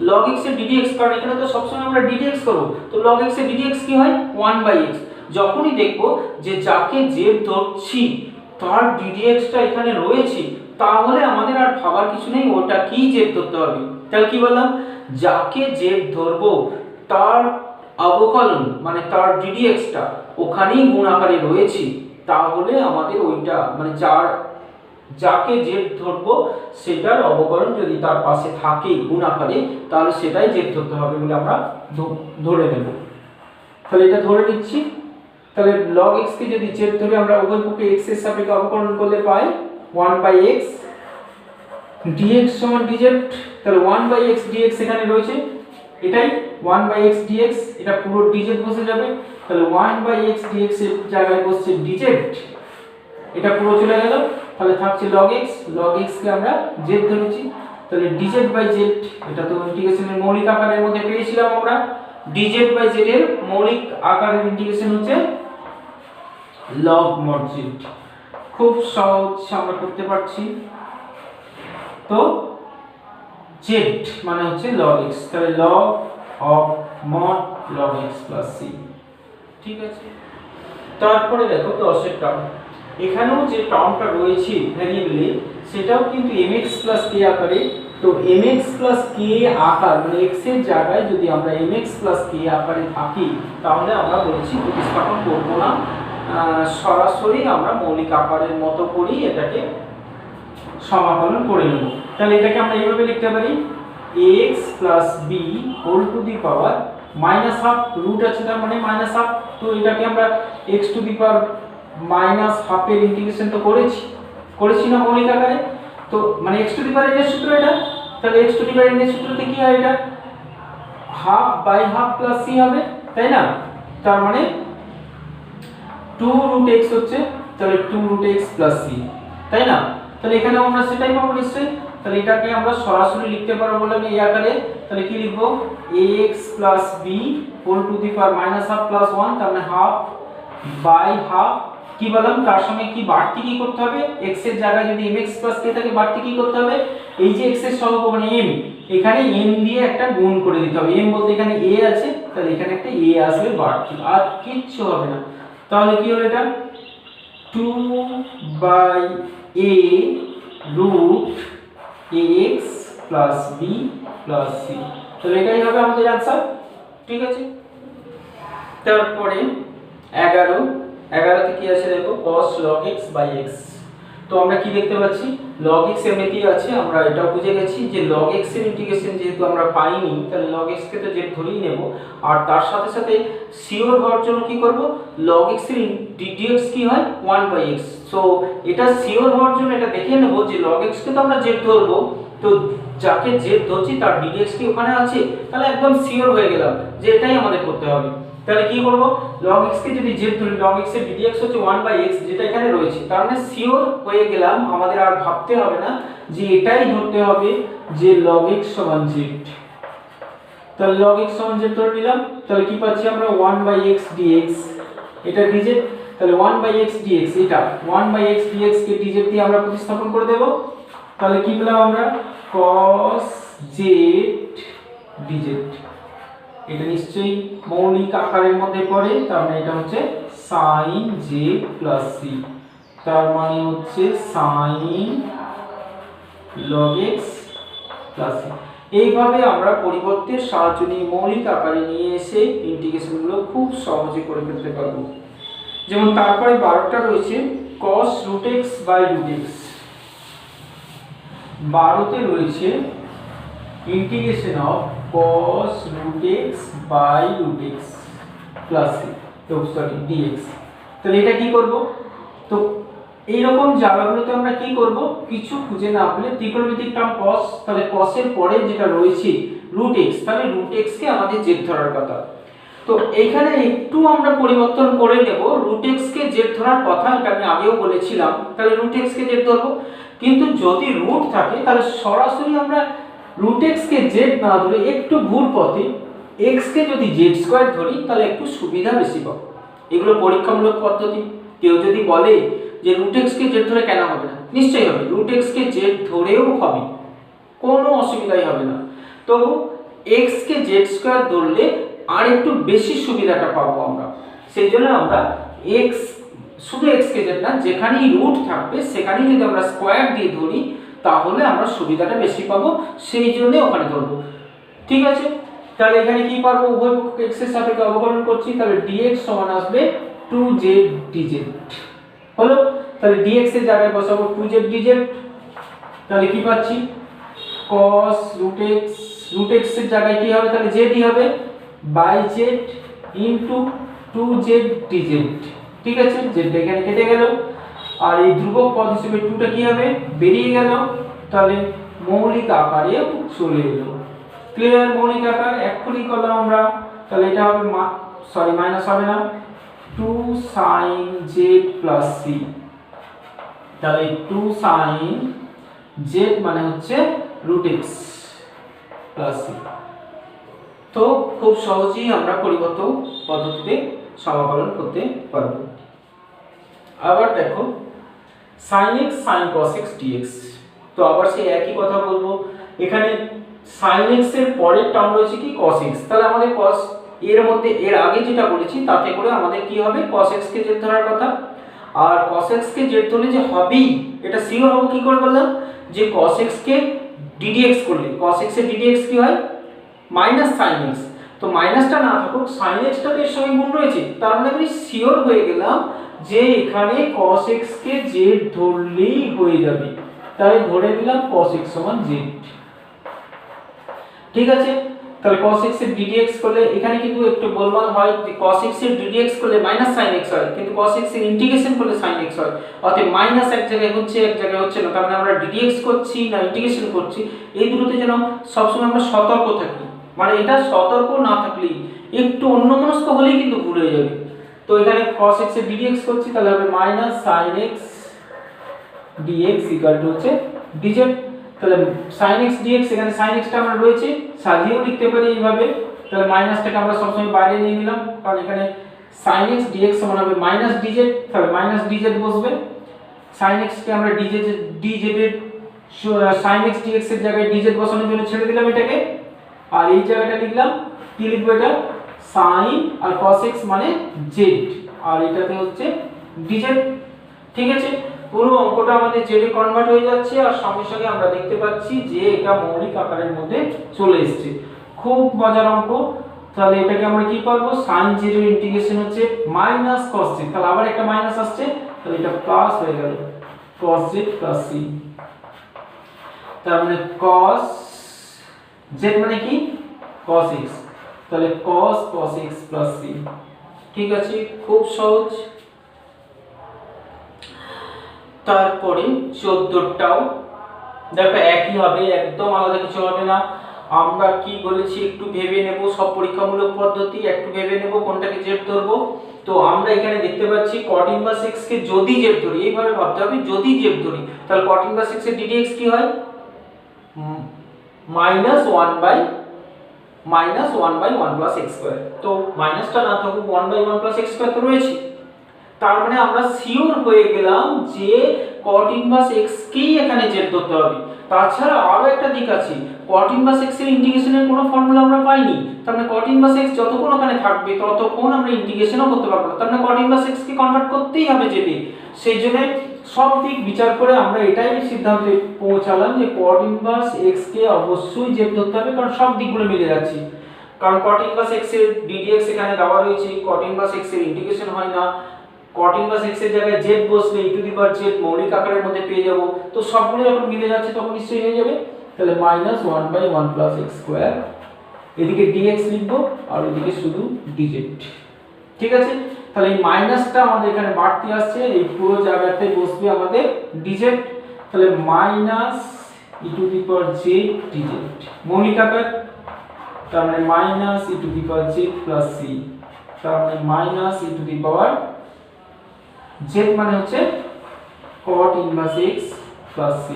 Speaker 1: log x এর ddx, কারণ এখানে তো সবসময় আমরা ddx করব। তো log x এর ddx কি হয় 1/x। যখনই দেখব যে যাকে z ধরছি তার ddx টা এখানে রয়েছে, তাহলে আমাদের আর ভাবার কিছু নেই, ওটা কি z ধরতে হবে। তাহলে কি বললাম, যাকে z ধরব তার অবকলন মানে তার ddx টা ওখানেই গুণ আকারে রয়েছে, তাহলে আমাদের ওইটা মানে যাকে z ধরবো সেটার অবকলন যদি তার পাশে থাকে গুণ আকারে, তাহলে সেটাই z ধরতে হবে বলে আমরা ধরে নেব। তাহলে এটা ধরে নিচ্ছি। তাহলে log x কে যদি z ধরে আমরা উভয় পক্ষে x এর সাপেক্ষে অবকলন করলে পাই 1/x dx সমান dz, তাহলে 1/x dx এখানে রয়েছে, এটাই 1/x dx, এটা পুরো dz বসে যাবে, তাহলে 1/x dx এর জায়গায় বসছে dz, এটা পুরো চলে গেল, তাহলে থাকছে log x কে আমরা z ধরেছি, তাহলে dz/z, এটা তো ইন্টিগ্রেশনের মৌলিক আকারের মধ্যে পেয়েছিলাম আমরা, dz/z এর মৌলিক আকারের ইন্টিগ্রেশন হচ্ছে log mod z, খুব সহজ আমরা করতে পারছি। তো z মানে হচ্ছে log x, তাহলে log of mod log x plus c, ঠিক আছে। তারপরে দেখো 10 এর টার্ম, এখানেও যে টার্মটা রয়েছে ভ্যারিয়েবলে সেটাও কিন্তু mx k আকারে, তো mx k আকার মানে x এর জায়গায় যদি আমরা mx k আকারে থাকি তাহলে আমরা বলেছি প্রতিস্থাপন করব না, সরাসরি আমরা মৌলিক আকারের মতো করেই এটাকে সমাকলন করে নেব। তাহলে এটাকে আমরা এইভাবে লিখতে পারি ax b whole to the power -½ root আছে তার মানে -½ তো এটাকে আমরা x টু দি পাওয়ার -½ এর ইন্টিগ্রেশন তো করেছি না মৌলিক আকারে, তো মানে x two the power n এর সূত্র এটা, তাহলে x two the power n এর সূত্রতে কি হয়, এটা ½ প্লাস c হবে, তাই না, তার মানে 2√x হচ্ছে, তাহলে 2√x প্লাস c, তাই না, তাহলে এখানে আমরা সেটাই পাবো নিশ্চয়ই, তাহলে এটাকে আমরা সরাসরি লিখতে পারবো বললাম এই আকারে, তাহলে কি লিখবো ax b whole to the power -½ plus 1, তার মানে ½ কি বললাম, তার সঙ্গে কি বাড়তি কি করতে হবে, x এর জায়গায় যদি mx k থাকে বাড়তি কি করতে হবে, এই যে x এর সহগ মানে m, এখানে m দিয়ে একটা গুণ করে দিতে হবে, m বলতে এখানে a আছে, তাহলে এখানে একটা a আসবে বাড়তি, আর কিচ্ছু হবে না, তাহলে কি হলো এটা 2/a root ax plus b plus c, তাহলে এটাই হবে আমাদের आंसर, ঠিক আছে। তারপরে 11 তে কি আছে দেখো cos log x by x, তো আমরা কি দেখতে পাচ্ছি log x এমনিতেই আছে, আমরা এটাও বুঝে গেছি যে log x এর ইন্টিগ্রেশন যেহেতু আমরা পাইনি তাহলে log x কে তো z ধরেই নেব, আর তার সাথে সাথে শিওর হওয়ার জন্য কি করব log x এর dx কি হয় 1/x, সো এটা শিওর হওয়ার জন্য এটা দেখে নেব যে log x কে তো আমরা z ধরব, তো যাকে z ধরছি তার dx কি ওখানে আছে, তাহলে একদম শিওর হয়ে গেলাম যে এটাই আমাদের করতে হবে, তাহলে কি করব log x কে যদি z ধরি log x এর dx হচ্ছে 1/x যেটা এখানে রয়েছে, তার মানে শিওর হয়ে গেলাম, আমাদের আর ভাবতে হবে না যে এটাই ধরতে হবে যে log x সমান z, তাহলে log x সমান z ধরে নিলাম, তাহলে কি পাচ্ছি আমরা 1/x dx, এটা dz, তাহলে 1/x dx, এটা 1/x dx কে dz দিয়ে আমরা প্রতিস্থাপন করে দেব, তাহলে কি পেলাম আমরা cos z dz, এটা নিশ্চয়ই মৌলিক আকারের মধ্যে পড়ে, তার মানে এটা হচ্ছে sin j plus c, তার মানে হচ্ছে sin log x plus c, এইভাবে আমরা পরিবর্তের সাহায্য নিয়ে মৌলিক আকারে নিয়ে এসে ইন্টিগ্রেশনগুলো খুব সহজে করে ফেলতে পারবো। যেমন তারপরে 12টা রয়েছে cos √x by √x, 12তে রয়েছে integration of cos √x by √x plus c, তো সরি dx, তাহলে এটা কি করব, তো এই রকম জায়গাগুলোতে আমরা কি করব কিছু খুঁজে না পেলে ত্রিকোণমিতিক টার্ম cos, তাহলে cos এর পরে যেটা রয়েছে √x, তাহলে √x কে আমাদের z ধরার কথা, তো এইখানে একটু আমরা পরিবর্তন করে নেব, √x কে z ধরার কথা এটা আমি আগেও বলেছিলাম, তাহলে √x কে z ধরব, কিন্তু যদি রুট থাকে তাহলে সরাসরি আমরা √x কে z না ধরে একটু ভুল পথে x কে যদি z² ধরি তাহলে একটু সুবিধা বেশি পাবো, এগুলো পরীক্ষামূলক পদ্ধতি, কেউ যদি বলে যে √x কে z ধরে কেন হবে না, নিশ্চয়ই হবে, √x কে z ধরেও হবে, কোনো অসুবিধাই হবে না, তো x কে z² ধরলে আর একটু বেশি সুবিধাটা পাবো আমরা, সেই জন্য আমরা x শুধু x কে z না যেখানেই রুট থাকবে সেখানেই যদি আমরা স্কয়ার দিয়ে ধরি তাহলে আমরা সুবিধাটা বেশি পাবো, সেই জন্য ওখানে ধরবো, ঠিক আছে। তাহলে এখানে কি পারবো উভয় পক্ষকে x এর সাপেক্ষে অবকলন করছি, তাহলে dx সমান আসবে 2z dz, হলো, তাহলে dx এর জায়গায় বসাবো 2z dz, তাহলে কি পাচ্ছি cos √x এর জায়গায় কি হবে, তাহলে z ই হবে by z into 2z dz, ঠিক আছে, z এখানে কেটে গেল, আর এই ধ্রুবক পদ হিসেবে 2টা কি হবে বেরিয়ে গেল, তাহলে মৌলিক আকারে চলে এলো। ক্লিয়ার? মৌলিক আকার এক্ষুনি করলাম আমরা। তাহলে এটা হবে সরি মাইনাস হবে না, 2 sin z প্লাস c। তাহলে 2 sin z মানে হচ্ছে √x প্লাস c। তো খুব সহজেই আমরা পরিবর্ত পদ্ধতিতে সমাকলন করতে পারব। আবার দেখো sin x sin cos x dx। তো আবার সেই একই কথা বলবো, এখানে sin x এর পরের টার্ম রয়েছে কি cos x। তাহলে আমাদের cos এর মধ্যে এর আগে যেটা বলেছি তাতে করে আমাদের কি হবে, cos x কে z ধরার কথা। আর cos x কে z ধরলে যে হবেই এটা সিওর হবে কি করে বললাম, যে cos x কে ddx করলে cos x এর ddx কি হয় মাইনাস sin x। তো মাইনাসটা না থাকুক sin x টা এর সঙ্গে গুণ রয়েছে, তার মানে আমি সিওর হয়ে গেলাম যে এখানে cos x কে z ধরলেই হয়ে যাবে। তাই ধরে নিলাম cos x সমান z। ঠিক আছে? তাহলে cos x এর ddx করলে এখানে কিন্তু একটু গোলমাল হয় যে cos x এর ddx করলে মাইনাস sin x হয়, কিন্তু cos x এর ইন্টিগ্রেশন করলে sin x হয়। অতএব মাইনাস এক জায়গায় হচ্ছে এক জায়গায় হচ্ছে না, কারণ আমরা ddx করছি না ইন্টিগ্রেশন করছি এই দুটোতে যেন সবসময় আমরা সতর্ক থাকি। মানে এটা সতর্ক না থাকলেই একটু অন্যমনস্ক হলেই কিন্তু ভুল হয়ে যাবে। তো এখানে cos x এর ddx করছি, তাহলে হবে মাইনাস sin x dx হচ্ছে dz। তাহলে sin x dx, এখানে sin x টা আমরা রয়েছে সাজিয়েও লিখতে পারি এইভাবে। তাহলে মাইনাসটাকে আমরা সবসময় বাইরে নিয়ে নিলাম, কারণ এখানে sin x dx সমান হবে মাইনাস dz। তাহলে মাইনাস dz বসবে, sin x কে আমরা dz এর sin x dx এর জায়গায় dz বসানোর জন্য ছেড়ে দিলাম এটাকে। আর এই জায়গাটা লিখলাম কি লিখবো, এটা sin আর cos x মানে z, আর এটাতে হচ্ছে dz। ঠিক আছে? পুরো অঙ্কটা আমাদের z এ কনভার্ট হয়ে যাচ্ছে, আর সঙ্গে সঙ্গে আমরা দেখতে পাচ্ছি যে এটা মৌলিক আকারের মধ্যে চলে এসেছে। খুব মজার অঙ্ক। তাহলে এটাকে আমরা কি পাবো, sin z এর ইন্টিগ্রেশন হচ্ছে মাইনাস cos z। তাহলে আবার একটা মাইনাস আসছে, তাহলে এটা প্লাস হয়ে গেল cos z প্লাস c। তার মানে cos z মানে কি cos x, তাহলে cos x প্লাস c। ঠিক আছে? খুব সহজ। তারপরে 14টাও দেখো একই হবে, একদম আলাদা কিছু হবে না। আমরা কি বলেছি একটু ভেবে নেব, সব পরীক্ষামূলক পদ্ধতি একটু ভেবে নেব কোনটাকে z ধরবো। তো আমরা এখানে দেখতে পাচ্ছি cot ইনভার্স x কে যদি z ধরি, এইভাবে ভাবতে হবে যদি z ধরি, তাহলে cot ইনভার্স x এর ddx কি হয় মাইনাস 1/1 প্লাস x স্কয়ার। তো মাইনাসটা না থাকুক 1/1 প্লাস x স্কয়ার তো রয়েছে। তার মানে আমরা সিওর হয়ে গেলাম যে cot ইনভার্স x কেই এখানে z ধরতে হবে। তাছাড়া আরো একটা দিক আছে, cot ইনভার্স x এর ইন্টিগ্রেশনের কোনো ফর্মুলা আমরা পাইনি। তার মানে cot ইনভার্স x যতক্ষণ ওখানে থাকবে ততক্ষণ আমরা ইন্টিগ্রেশনও করতে পারবো না। তার মানে cot ইনভার্স x কে কনভার্ট করতেই হবে z এ। সেই জন্য সব দিক বিচার করে আমরা এটাই সিদ্ধান্তে পৌঁছালাম যে cot ইনভার্স x কে অবশ্যই z ধরতে হবে, কারণ সব দিকগুলো মিলে যাচ্ছে। কারণ cot ইনভার্স x এর ddx এখানে দেওয়া রয়েছে, cot ইনভার্স x এর ইন্টিগ্রেশন হয় না, cot ইনভার্স x এর জায়গায় z বসলে e two the power z মৌলিক আকারের মধ্যে পেয়ে যাব। তো সবগুলো যখন মিলে যাচ্ছে তখন নিশ্চয়ই হয়ে যাবে। তাহলে মাইনাস 1/1 প্লাস x স্কয়ার, এদিকে dx লিখব আর এদিকে শুধু dz। ঠিক আছে? তাহলে এই মাইনাসটা আমাদের এখানে বাড়তি আসছে, এই পুরো জায়গাতে বসবে আমাদের dz। তাহলে minus e two the power z dz মৌলিক আকার, তার মানে minus e two the power z plus c, তার মানে minus e two the power z মানে হচ্ছে cot inverse x plus c।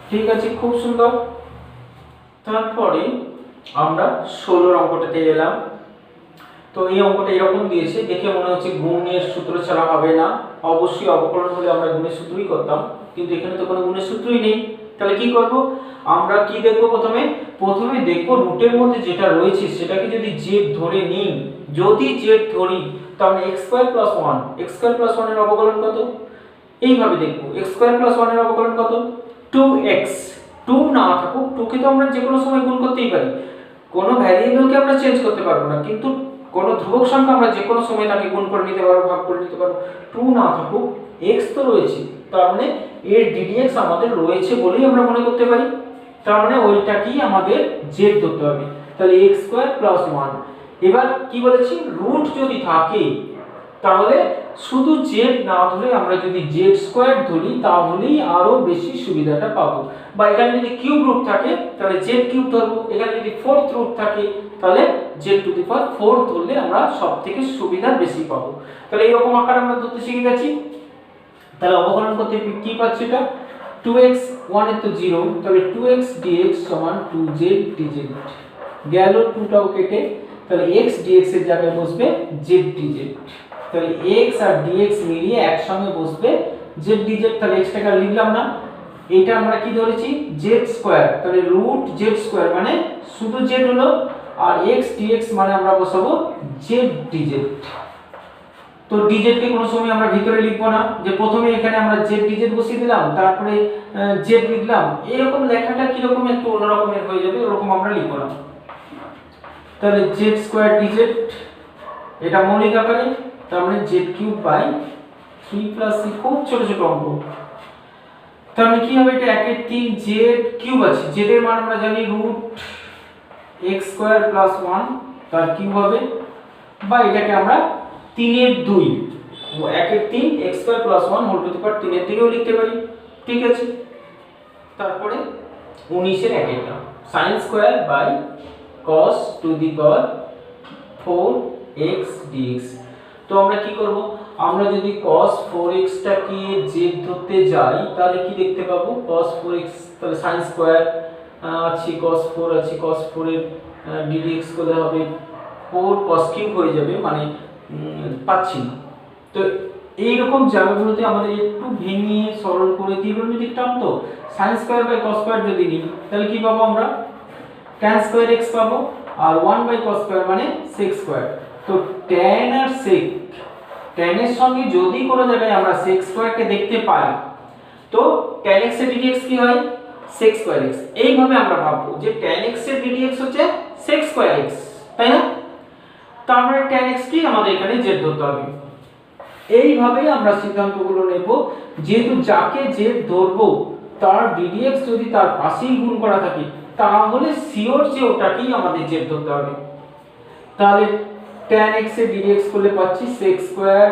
Speaker 1: ঠিক আছে? খুব সুন্দর। তারপরে আমরা 16 অঙ্কটাতে এলাম। তো এই অঙ্কটা এরকম দিয়েছে, দেখে মনে হচ্ছে গুণের সূত্র ছাড়া হবে না। অবশ্যই অবকলন হলে আমরা গুণের সূত্রই করতাম, কিন্তু এখানে তো কোনো গুণের সূত্রই নেই। তাহলে কি করব, আমরা কি দেখব, প্রথমে দেখব রুটের মধ্যে যেটা রয়েছে সেটাকে যদি z ধরে নিই, যদি z ধরি তাহলে x square plus 1, x square plus 1 এর অবকলন কত, এইভাবে দেখব x স্কয়ার প্লাস 1 এর অবকলন কত 2x। 2 না থাকুক, 2 কে তো আমরা যে কোনো সময় গুণ করতেই পারি, কোনো ভ্যারিয়েবলকে আমরা চেঞ্জ করতে পারবো না, কিন্তু কোনো ধ্রুবক সংখ্যা আমরা যে কোনো সময় তাকে গুণ করে নিতে পারবো, ভাগ করে নিতে পারবো। 2 না থাকুক, x তো রয়েছে, তার মানে এর ddx আমাদের রয়েছে বলেই আমরা মনে করতে পারি। তার মানে ওইটাকেই আমাদের z ধরতে হবে। তাহলে x স্কয়ার প্লাস 1। এবার কি বলেছি, রুট যদি থাকে তাহলে শুধু জেড না ধরে আমরা যদি জেড স্কোয়ার ধরি তাহলেই আরো বেশি সুবিধাটা পাবো। বা এখানে যদি কিউব রুট থাকে তাহলে জেড কিউব ধরবো, এখানে যদি ফোর্থ রুট থাকে তাহলে জেড টু দি পাওয়ার 4 ধরলে আমরা সবথেকে সুবিধা বেশি পাবো। তাহলে এরকম আকারে আমরা ধরতে শিখে গেছি। তাহলে অবকলন করতে কি পাচ্ছি, এটা 2x 1 এর তো 0, তাহলে 2x dx সমান 2z dz, গেল 2টাও কেটে, তাহলে x dx এর জায়গায় বসবে z dz, তাহলে x আর dx মিলিয়ে একসঙ্গে বসবে z dz। তাহলে x টাকে লিখলাম না, এটা আমরা কি ধরেছি z স্কয়ার, তাহলে রুট z স্কয়ার মানে শুধু z হলো, আর x dx মানে আমরা বসাবো z dz। তো dz কে কোনো সময় আমরা ভিতরে লিখবো না, যে প্রথমে এখানে আমরা z dz বসিয়ে দিলাম তারপরে z লিখলাম, এরকম লেখাটা কি রকম একটু অন্য রকমের হয়ে যাবে, এরকম আমরা লিখবো না। তাহলে z স্কয়ার dz এটা মৌলিক আকারে, তার মানে z cube by 3 plus c, খুব ছোট ছোট অঙ্ক। তার মানে কি হবে, এটা 1 এর 3 z কিউব আছে, z এর মান আমরা জানি রুট x স্কয়ার প্লাস 1 তার কিউব হবে, বা এটাকে আমরা 3 এর 2 1 এর 3 x square plus 1 whole to the power 3 এর দিকেও লিখতে পারি, ঠিক আছে। তারপরে 19 এর 1 এটা sin square by cos to the power 4x dx। তো আমরা কি করব, আমরা যদি cos 4x টাকে z ধরতে যাই তাহলে কি দেখতে পাবো, cos 4x তাহলে sin স্কয়ার আছে cos 4 আছে, cos 4 এর ddx করলে হবে 4 cos কিউব হয়ে যাবে, মানে পাচ্ছি না। তো এইরকম জায়গাগুলোতে আমাদের একটু ভেঙে সরল করে ত্রিকোণমিতিক টার্ম, তো sin square by cos square যদি নিই তাহলে কি পাবো আমরা, tan স্কয়ার x পাবো, আর 1 বাই cos স্কয়ার মানে sec স্কয়ার। তো tan আর sec, tan এর সঙ্গে যদি কোনো জায়গায় আমরা sec স্কয়ার কে দেখতে পাই তো tan x এর ddx কি হয় sec স্কয়ার x, এইভাবে আমরা ভাববো যে tan x এর ddx হচ্ছে sec স্কয়ার x, তাই না। তারপরে tan x কি আমাদের এখানে z ধরতে হবে। এইভাবে আমরা সিদ্ধান্তগুলো নেব, যেহেতু যাকে z ধরবো তার ddx যদি তার পাশেই গুণ করা থাকে তাহলে শিওর যে ওটাকেই আমাদের z ধরতে হবে। তাহলে tan x এর ddx করলে পাচ্ছি sec স্কয়ার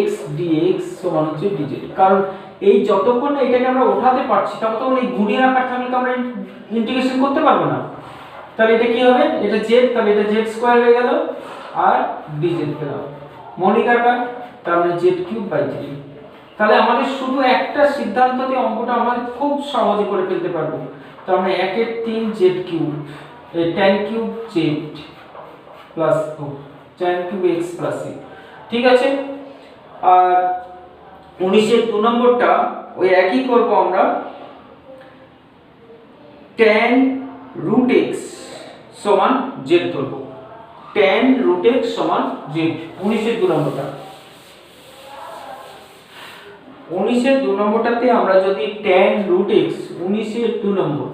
Speaker 1: x dx সমান হচ্ছে dz, কারণ এই যতক্ষণ না এটাকে আমরা ওঠাতে পারছি ততক্ষণ এই গুণের আকার থাকলে তো আমরা ইন্টিগ্রেশন করতে পারবো না। তাহলে এটা কি হবে, এটা z, তাহলে এটা z স্কয়ার হয়ে গেল আর dz পেলাম মৌলিক আকার, তার মানে z কিউব বাই 3। তাহলে আমাদের শুধু একটা সিদ্ধান্ততে অঙ্কটা আমরা খুব সহজে করে ফেলতে পারবো। তো আমরা 1 এর 3 z cube tan cube z plus tan cube x plus c, ঠিক আছে। আর 19 এর 2 নম্বরটা ওই একই করব আমরা, tan root x সমান z ধরবো, tan root x সমান z। 19 এর 2 নম্বরটা, 19 এর 2 নম্বরটাতে আমরা যদি tan root x, 19 এর 2 নম্বর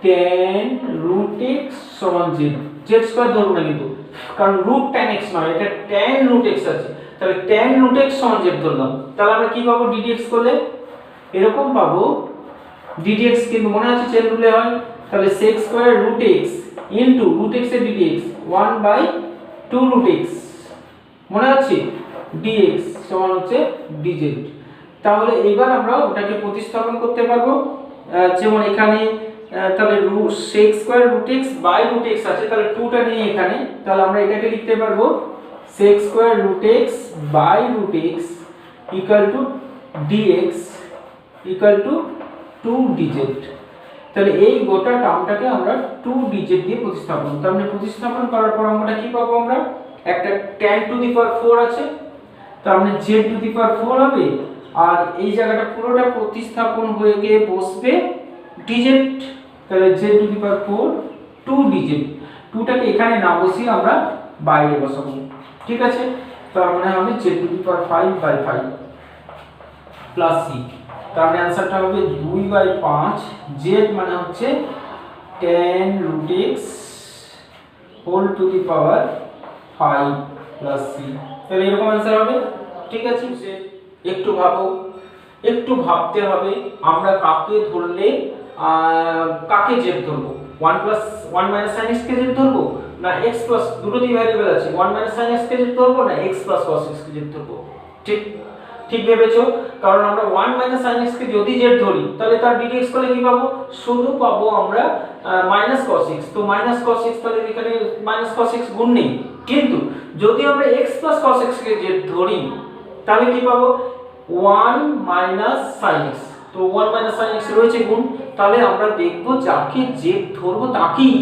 Speaker 1: tan root x সমান z, z স্কয়ার ধরব না কিন্তু, কারণ root tan x নয়, এটা tan root x আছে, তাহলে tan root x সমান z ধরলাম। তাহলে আমরা কি পাবো, ddx করলে এরকম পাবো, ddx কিন্তু মনে আছে চেন রুলে হয়, তাহলে sec square root x into root x এর ddx 1 বাই 2 root x, মনে আছে dx সমান হচ্ছে dz। তাহলে এবার আমরা ওটাকে প্রতিস্থাপন করতে পারবো, যেমন এখানে তাহলে sec square root x by root x আছে, তাহলে 2টা নিয়ে এখানে, তাহলে আমরা এটাকে লিখতে পারবো sec square root x by root x equal to dx equal to 2 dz। তাহলে এই গোটা টার্মটাকে আমরা 2 dz দিয়ে প্রতিস্থাপন, তার মানে প্রতিস্থাপন করার পর আমরা কি পাবো, আমরা একটা tan টু দি পাওয়ার 4 আছে, তার মানে z টু দি পাওয়ার 4 হবে, আর এই জায়গাটা পুরোটা প্রতিস্থাপন হয়ে গিয়ে বসবে dz, তাহলে z to the power 4 2 dz, 2টাকে এখানে না বসিয়ে আমরা বাইরে বসাবো, ঠিক আছে। তার মানে হবে z to the power 5 by 5 plus c, তার মানে आंसरটা হবে 2 বাই 5, z মানে হচ্ছে tan root x whole to the power 5 plus c, তাহলে এরকম आंसर হবে, ঠিক আছে। একটু ভাবো, একটু ভাবতে হবে আমরা কাকে ধরলে কাকে z ধরবো, 1 প্লাস 1 মাইনাস sin x কে z ধরবো না x প্লাস দুটোই ভ্যারিয়েবল আছে, 1 মাইনাস sin x কে যেতে ধরবো না x প্লাস cos x কে যেতে ধরবো। ঠিক ঠিক ভেবেছো, কারণ আমরা 1 মাইনাস sin x কে যদি z ধরি তাহলে তার ddx করলে কি পাবো, শুধু পাবো আমরা মাইনাস cos x। তো মাইনাস cos x তাহলে এখানে মাইনাস cos x গুণ নেই, কিন্তু যদি আমরা x প্লাস cos x কে z ধরি তাহলে কি পাবো 1 মাইনাস sin x। তো 1 মাইনাস sin x রয়েছে গুণ, তাহলে আমরা দেখব যাকে z ধরবো তাকেই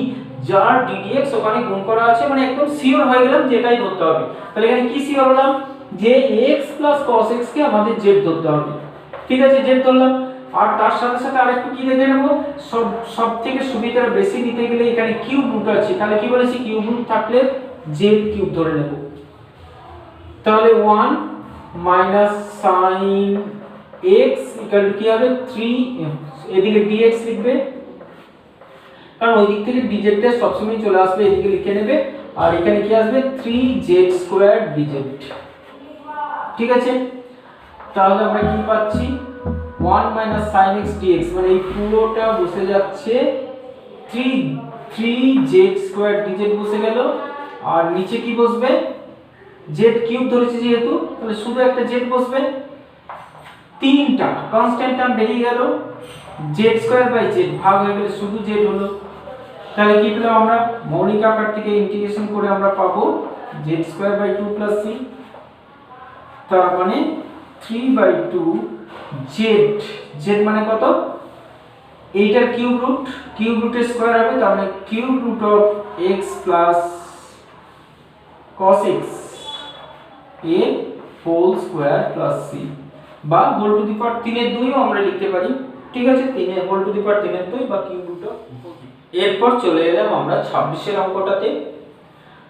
Speaker 1: যার ddx ওখানে গুণ করা আছে, মানে একদম সিওর হয়ে গেলাম যেটাই ধরতে হবে। তাহলে এখানে কি সিওর হলাম যে x প্লাস cos x কে আমাদের z ধরতে হবে। ঠিক আছে, z ধরলাম। আর তার সাথে সাথে আরেকটু কি দেখে নেব, সব থেকে সুবিধা বেশি দিতে গেলে এখানে কিউব রুট আছে, তাহলে কি বলেছি কিউব রুট থাকলে z কিউব ধরে নেব। তাহলে 1 minus sin x equal two কি হবে 3, এদিকে dx লিখবে কারণ ওই দিক থেকে dz টা সবসময় চলে আসবে, এদিকে লিখে নেবে। আর এখানে কি আসবে 3z স্কয়ার dz। ঠিক আছে, তাহলে আমরা কি পাচ্ছি 1 মাইনাস sin x dx, মানে এই পুরোটা বসে যাচ্ছে 3z স্কয়ার dz বসে গেল। আর নিচে কি বসবে, z কিউব ধরেছি যেহেতু তাহলে শুধু একটা z বসবে, তিনটা কনস্ট্যান্ট টার্ম বেরিয়ে গেল, z স্কয়ার বাই z ভাগ হয়ে গেলে শুধু z হলো। তাহলে কি পেলাম আমরা, মৌলিক আকার থেকে ইন্টিগ্রেশন করে আমরা পাবো z square by 2 plus c, তার মানে 3/2 z মানে কত, এইটার কিউব রুটের স্কয়ার হবে, তার মানে কিউব রুট অফ x প্লাস cos x a whole square plus c, বা হোল টু দি পাওয়ার 3 এর 2 ও আমরা লিখতে পারি। ঠিক আছে, 3 এর হোল টু দি পাওয়ার 3 এর 2 বা কিউব রুট অফ। এরপর চলে এলাম আমরা 26 এর অঙ্কটাতে।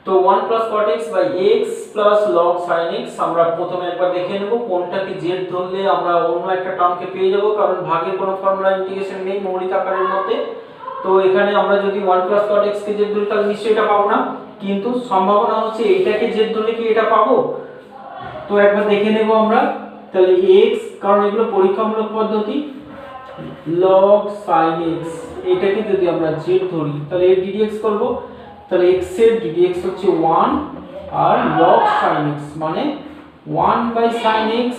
Speaker 1: তো 1 plus cot x by x plus log sin x আমরা প্রথমে একবার দেখে নেব কোনটাকে z ধরলে আমরা অন্য একটা টার্মকে পেয়ে যাব, কারণ ভাগের কোনো ফর্মুলা ইন্টিগ্রেশন নেই মৌলিক আকারের মধ্যে। তো এখানে আমরা যদি 1 plus cot x কে z ধরি তাহলে নিশ্চয়ই এটা পাবো না, কিন্তু সম্ভাবনা হচ্ছে এইটাকে z ধরলে কি এটা পাবো। তো একবার দেখে নেব আমরা, তাহলে x, কারণ এগুলো পরীক্ষামূলক পদ্ধতি, log sin x এটাকে যদি আমরা z ধরি তাহলে এর ddx করব, তাহলে x এর ddx হচ্ছে 1 আর log sin x মানে 1 by sin x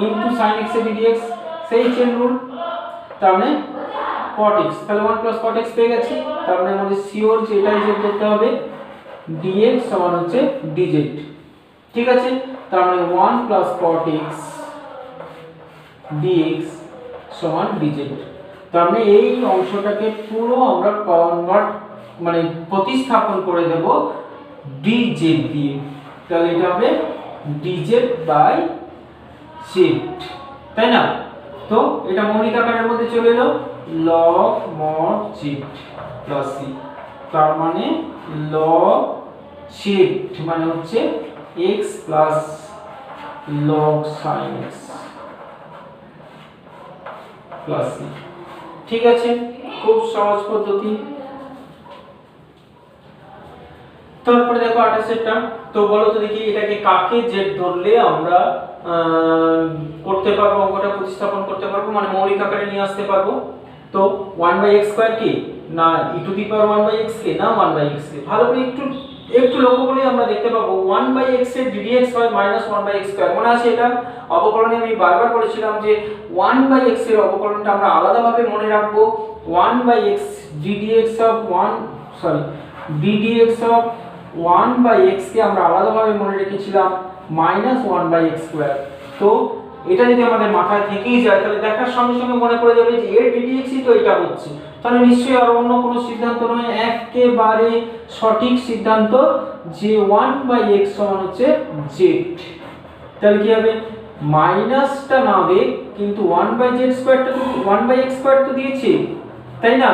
Speaker 1: into sin x এর ddx, সেই চেন রুল, তার মানে cot x, তাহলে 1 plus cot x পেয়ে গেছি। তার মানে আমাদের শিওর যে এটাই যোগ করতে হবে, dx সমান হচ্ছে dz। ঠিক আছে, তার মানে 1 plus cot x dx সমান dz। তার মানে এই অংশটাকে পুরো আমরা কনভার্ট মানে প্রতিস্থাপন করে দেব dz দিয়ে, তাহলে এটা হবে dz বাই z, তাই না। তো এটা মৌলিক আকারের মধ্যে চলে এলো log mod z plus c, তার মানে log z মানে হচ্ছে x plus log sin x plus c। ঠিক আছে, খুব সহজ পদ্ধতি। তারপরে দেখো 28 এর টার্ম, তো বলো তো দেখি এটাকে কাকে z ধরলে আমরা করতে পারবো, অঙ্কটা প্রতিস্থাপন করতে পারবো, মানে মৌলিক আকারে নিয়ে আসতে পারবো। তো 1/x স্কয়ার কি না e two the power 1/x কে না 1/x কে, ভালো করে একটু লক্ষ্য করলে আমরা দেখতে পাবো 1/x এর ddx হয় -1/x স্কয়ার। মনে আছে এটা অবকলনে আমি বারবার বলেছিলাম যে 1/x এর অবকলনটা আমরা আলাদাভাবে মনে রাখবো, 1/x ddx অফ 1/x কে আমরা আলাদাভাবে মনে রেখেছিলাম -1/x স্কয়ার। তো এটা যদি আমাদের মাথায় থেকেই যায় তাহলে দেখার সঙ্গে সঙ্গে মনে পড়ে যাবে যে এর ddx ই তো এটা হচ্ছে, তাহলে নিশ্চয়ই আর অন্য কোনো সিদ্ধান্ত নয়, একেবারে সঠিক সিদ্ধান্ত যে 1/x সমান হচ্ছে z। তাহলে কি হবে, মাইনাসটা না দে কিন্তু 1/z স্কয়ারটা তো 1/x স্কয়ার তো দিয়েছে, তাই না।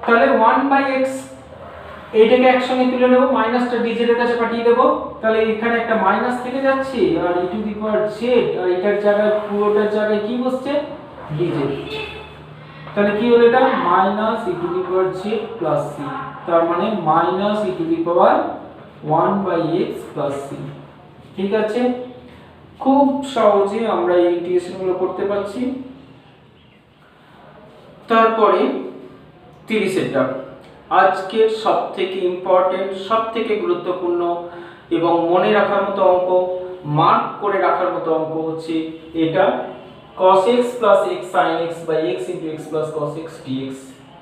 Speaker 1: তাহলে 1/x এইটাকে একসঙ্গে তুলে নেব, মাইনাসটা dz এর কাছে পাঠিয়ে দেব, তাহলে এখানে একটা মাইনাস থেকে যাচ্ছে আর e two the power z, আর এটার জায়গায় পুরোটার জায়গায় কি বসছে dz। তাহলে কি হলো এটা -e two the power z plus c, তার মানে -e two the power 1/x plus c। ঠিক আছে, খুব সহজে আমরা এই ইন্টিগ্রেশনগুলো করতে পারছি। তারপরে 30 এর টার্ম, আজকের সবথেকে ইম্পর্টেন্ট, সবথেকে গুরুত্বপূর্ণ এবং মনে রাখার মতো অঙ্ক, মার্ক করে রাখার মতো অঙ্ক হচ্ছে এটা, cos x plus x sin x by x into x plus cos x dx।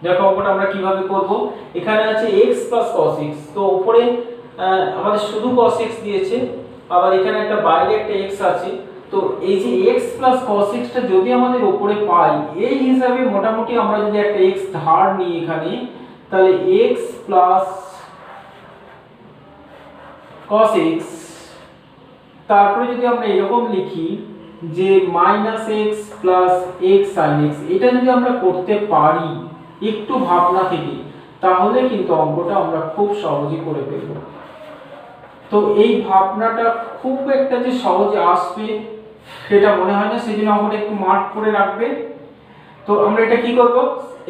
Speaker 1: দেখো অঙ্কটা আমরা কিভাবে করব। এখানে আছে x plus cos x, তো উপরে আমাদের শুধু cos x দিয়েছে, আবার এখানে একটা বাইরে একটা x আছে, তো এই যে x plus cos x টা যদি আমাদের উপরে পাই, এই হিসাবে মোটামুটি আমরা যদি একটা x ধার নিই এখানে, তাহলে x plus cos x, তারপরে যদি আমরা এরকম লিখি যে minus x plus x sin x, এটা যদি আমরা করতে পারি একটু ভাবনা থেকে, তাহলে কিন্তু অঙ্কটা আমরা খুব সহজে করে ফেলব। তো এই ভাবনাটা খুব একটা যে সহজে আসবে সেটা মনে হয় না, সেজন্য অঙ্কটা একটু মার্ক করে রাখবে। তো আমরা এটা কি করব,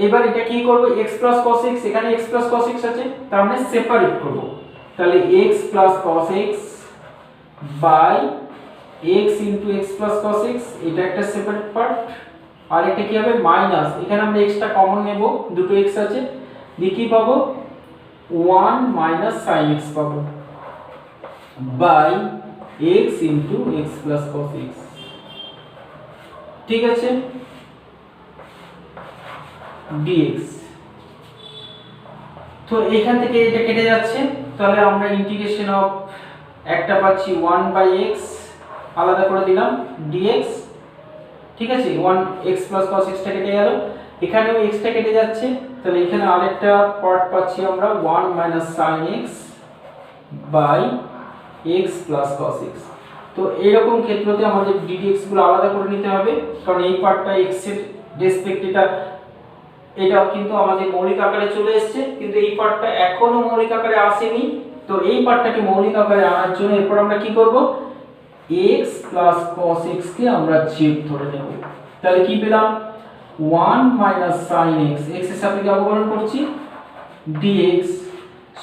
Speaker 1: এবার এটা কি করব, x plus cos x, এখানে x plus cos x আছে, তার মানে সেপারেট করব। তাহলে x plus cos x by x into x plus cos x, এটা একটা সেপারেট পার্ট। আর এটা কি হবে, মাইনাস, এখানে আমরা x টা কমন নেব, দুটো x আছে, দিয়ে কি পাবো 1 minus sin x পাবো by x into x plus cos x। ঠিক আছে, dx। তো এখান থেকে এটা কেটে যাচ্ছে, তাহলে আমরা ইন্টিগ্রেশন অফ একটা পাচ্ছি 1 বাই x, আলাদা করে দিলাম dx। ঠিক আছে, 1 x plus cos x টা কেটে গেল, এখানেও x টা কেটে যাচ্ছে, তাহলে এখানে আরেকটা পার্ট পাচ্ছি আমরা 1 minus sin x by x plus cos x। তো এইরকম ক্ষেত্রতে আমাদের ddx গুলো আলাদা করে নিতে হবে, কারণ এই পার্টটা x এর রেসপেক্ট, এটাও কিন্তু আমাদের মৌলিক আকারে চলে এসেছে, কিন্তু এই পার্টটা এখনো মৌলিক আকারে আসেনি। তো এই পার্টটাকে মৌলিক আকারে আনার জন্য এরপর আমরা কি করব, x plus cos x কে আমরা z ধরে নেব। তাহলে কি পেলাম, 1 minus sin x, x এর সাপেক্ষে অবকলন করছি, dx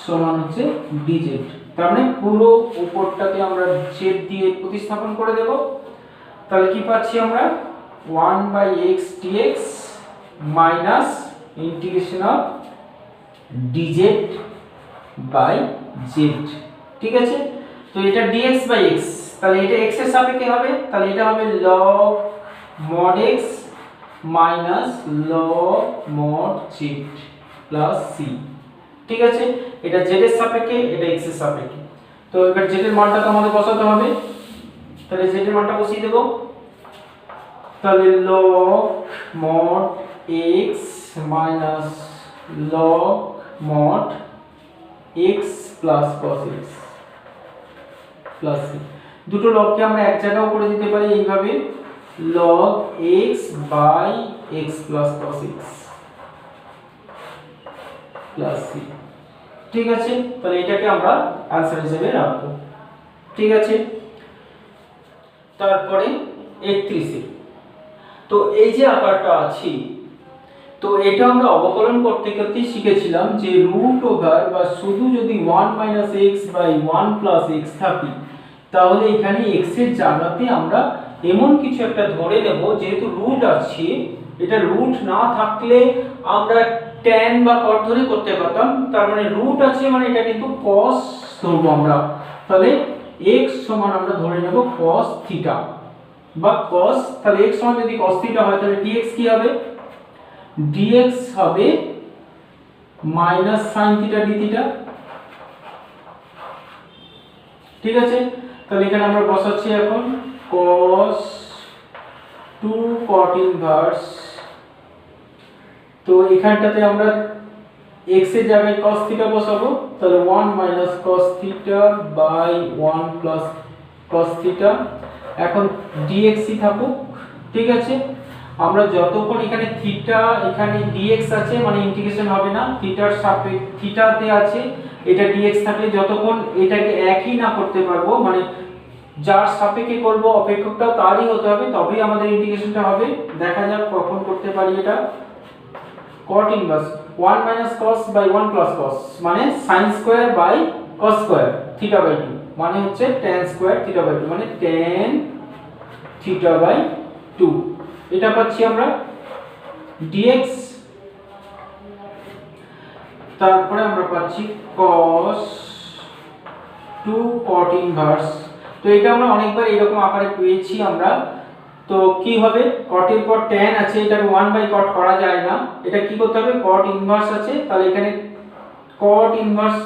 Speaker 1: সমান হচ্ছে dz। তার মানে পুরো উপরটাকে আমরা z দিয়ে প্রতিস্থাপন করে দেব। তাহলে কি পাচ্ছি আমরা, 1 by x dx minus integration of dz by z। ঠিক আছে, তো এটা dx বাই x, তাহলে এটা x এর সাপেক্ষে হবে, তাহলে এটা হবে log mod x minus log mod z plus c। ঠিক আছে, এটা z এর সাপেক্ষে, এটা x এর সাপেক্ষে। তো এবার z এর মানটা তো আমাদের বসাতে হবে, তাহলে z এর মানটা বসিয়ে দেব। তাহলে log mod x minus log mod x plus cos x plus c, দুটো লগকে আমরা এক জায়গাও করে দিতে পারি এইভাবে, log x by x plus cos x plus c। ঠিক আছে, তাহলে এটাকে আমরা आंसर হিসেবে রাখবো। ঠিক আছে, তারপরে 31 এ, তো এই যে আকারটা আছে, তো এটা আমরা অবকলন করতে করতে শিখেছিলাম যে রুট ওভার বা শুধু যদি 1 minus x by 1 plus x থাকে, তাহলে এখানে x এর জায়গাতে আমরা এমন কিছু একটা ধরে নেব, যেহেতু রুট আছে, এটা রুট না থাকলে আমরা tan বা cot ধরে করতে পারতাম, তার মানে রুট আছে মানে এটা কিন্তু cos ধরবো আমরা। তাহলে x সমান আমরা ধরে নেব cos থিটা বা cos, তাহলে x সমান যদি cos থিটা হয়, তাহলে dx কি হবে, dx হবে minus sin theta d theta. ঠিক আছে, তাহলে এখানে আমরা বসাচ্ছি এখন cos 2 cot ইনভার্স, তো এখানটাতে আমরা x এর জায়গায় cos থিটা বসাবো, তাহলে 1 minus cos theta by 1 plus cos theta, এখন dx ই থাকুক। ঠিক আছে, আমরা যতক্ষণ এখানে থিটা, এখানে dx আছে মানে ইন্টিগ্রেশন হবে না, থিটার সাপেক্ষে থিটাতে আছে, এটা dx থাকলে যতক্ষণ এটাকে একই না করতে পারবো, মানে যার সাপেক্ষে করব অপেক্ষকটা তারই হতে হবে, তবেই আমাদের ইন্টিগ্রেশনটা হবে। দেখা যাক কখন করতে পারি এটা। cot inverse 1 minus cos by 1 plus cos মানে sin square by cos square theta by 2 মানে হচ্ছে tan স্কয়ার থিটা বাই 2 মানে tan থিটা বাই 2, এটা পাচ্ছি আমরা dx। তারপরে আমরা পাচ্ছি cos 2 cot ইনভার্স। তো এটা আমরা অনেকবার এরকম আকারে পেয়েছি আমরা। তো কি হবে, cot এর পর tan আছে, এটাকে 1/cot করা যায় না, এটা কি করতে হবে, cot ইনভার্স আছে, তাহলে এখানে cot ইনভার্স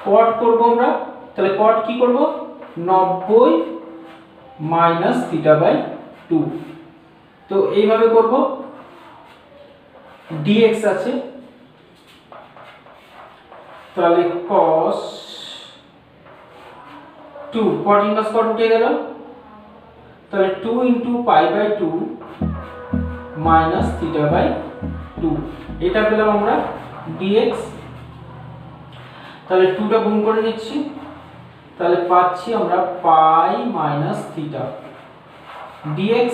Speaker 1: cot করব আমরা, তাহলে cot কি করব, 90 মাইনাস θ/2। তো এইভাবে করব। dx আছে, তাহলে cos 2 cot ইনভার্স cot উঠে গেল, তাহলে 2 × π/2 মাইনাস θ/2, এটা পেলাম আমরা dx। তাহলে 2টা গুণ করে নিচ্ছি, তাহলে পাচ্ছি আমরা পাই মাইনাস থিটা dx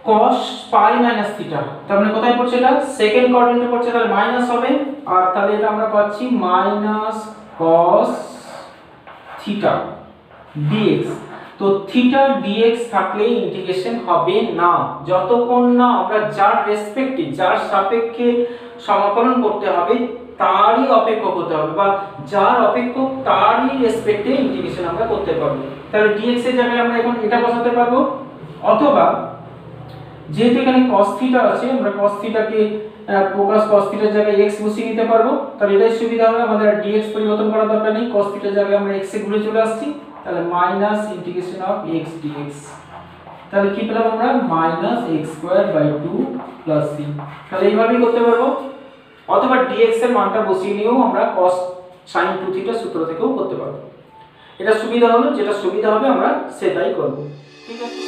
Speaker 1: cos পাই মাইনাস থিটা। তার মানে কোথায় পড়ছে, এটা সেকেন্ড কোয়াড্রেন্টে পড়ছে, তাহলে মাইনাস হবে, আর তাহলে এটা আমরা পাচ্ছি মাইনাস cos থিটা dx। তো থিটা dx থাকলে ইন্টিগ্রেশন হবে না যতক্ষণ না আমরা যার রেসপেক্টে, যার সাপেক্ষে সমাকলন করতে হবে তারই অপেক্ষক হতে হবে, বা যার অপেক্ষক তারই রেসপেক্টে ইন্টিগ্রেশন আমরা করতে পারবো। তাহলে dx এর জায়গায় আমরা এখন এটা বসাতে পারবো, অথবা যেহেতু এখানে cos থিটা আছে, আমরা cos থিটাকে প্রকাশ cos থিটার জায়গায় x বসিয়ে নিতে পারবো, তাহলে এটাই সুবিধা হবে, আমাদের dx পরিবর্তন করার দরকার নেই, cos থিটার জায়গায় আমরা x এ ঘুরে চলে আসছি, তাহলে minus integration of x dx। তাহলে কি পেলাম আমরা, মাইনাস x²/2 প্লাস c। তাহলে এইভাবেই করতে পারবো, অথবা dx এর মানটা বসিয়ে নিয়েও আমরা cos sin 2 থিটা সূত্র থেকেও করতে পারবো। এটা সুবিধা হলো, যেটা সুবিধা হবে আমরা সেটাই করব। ঠিক আছে।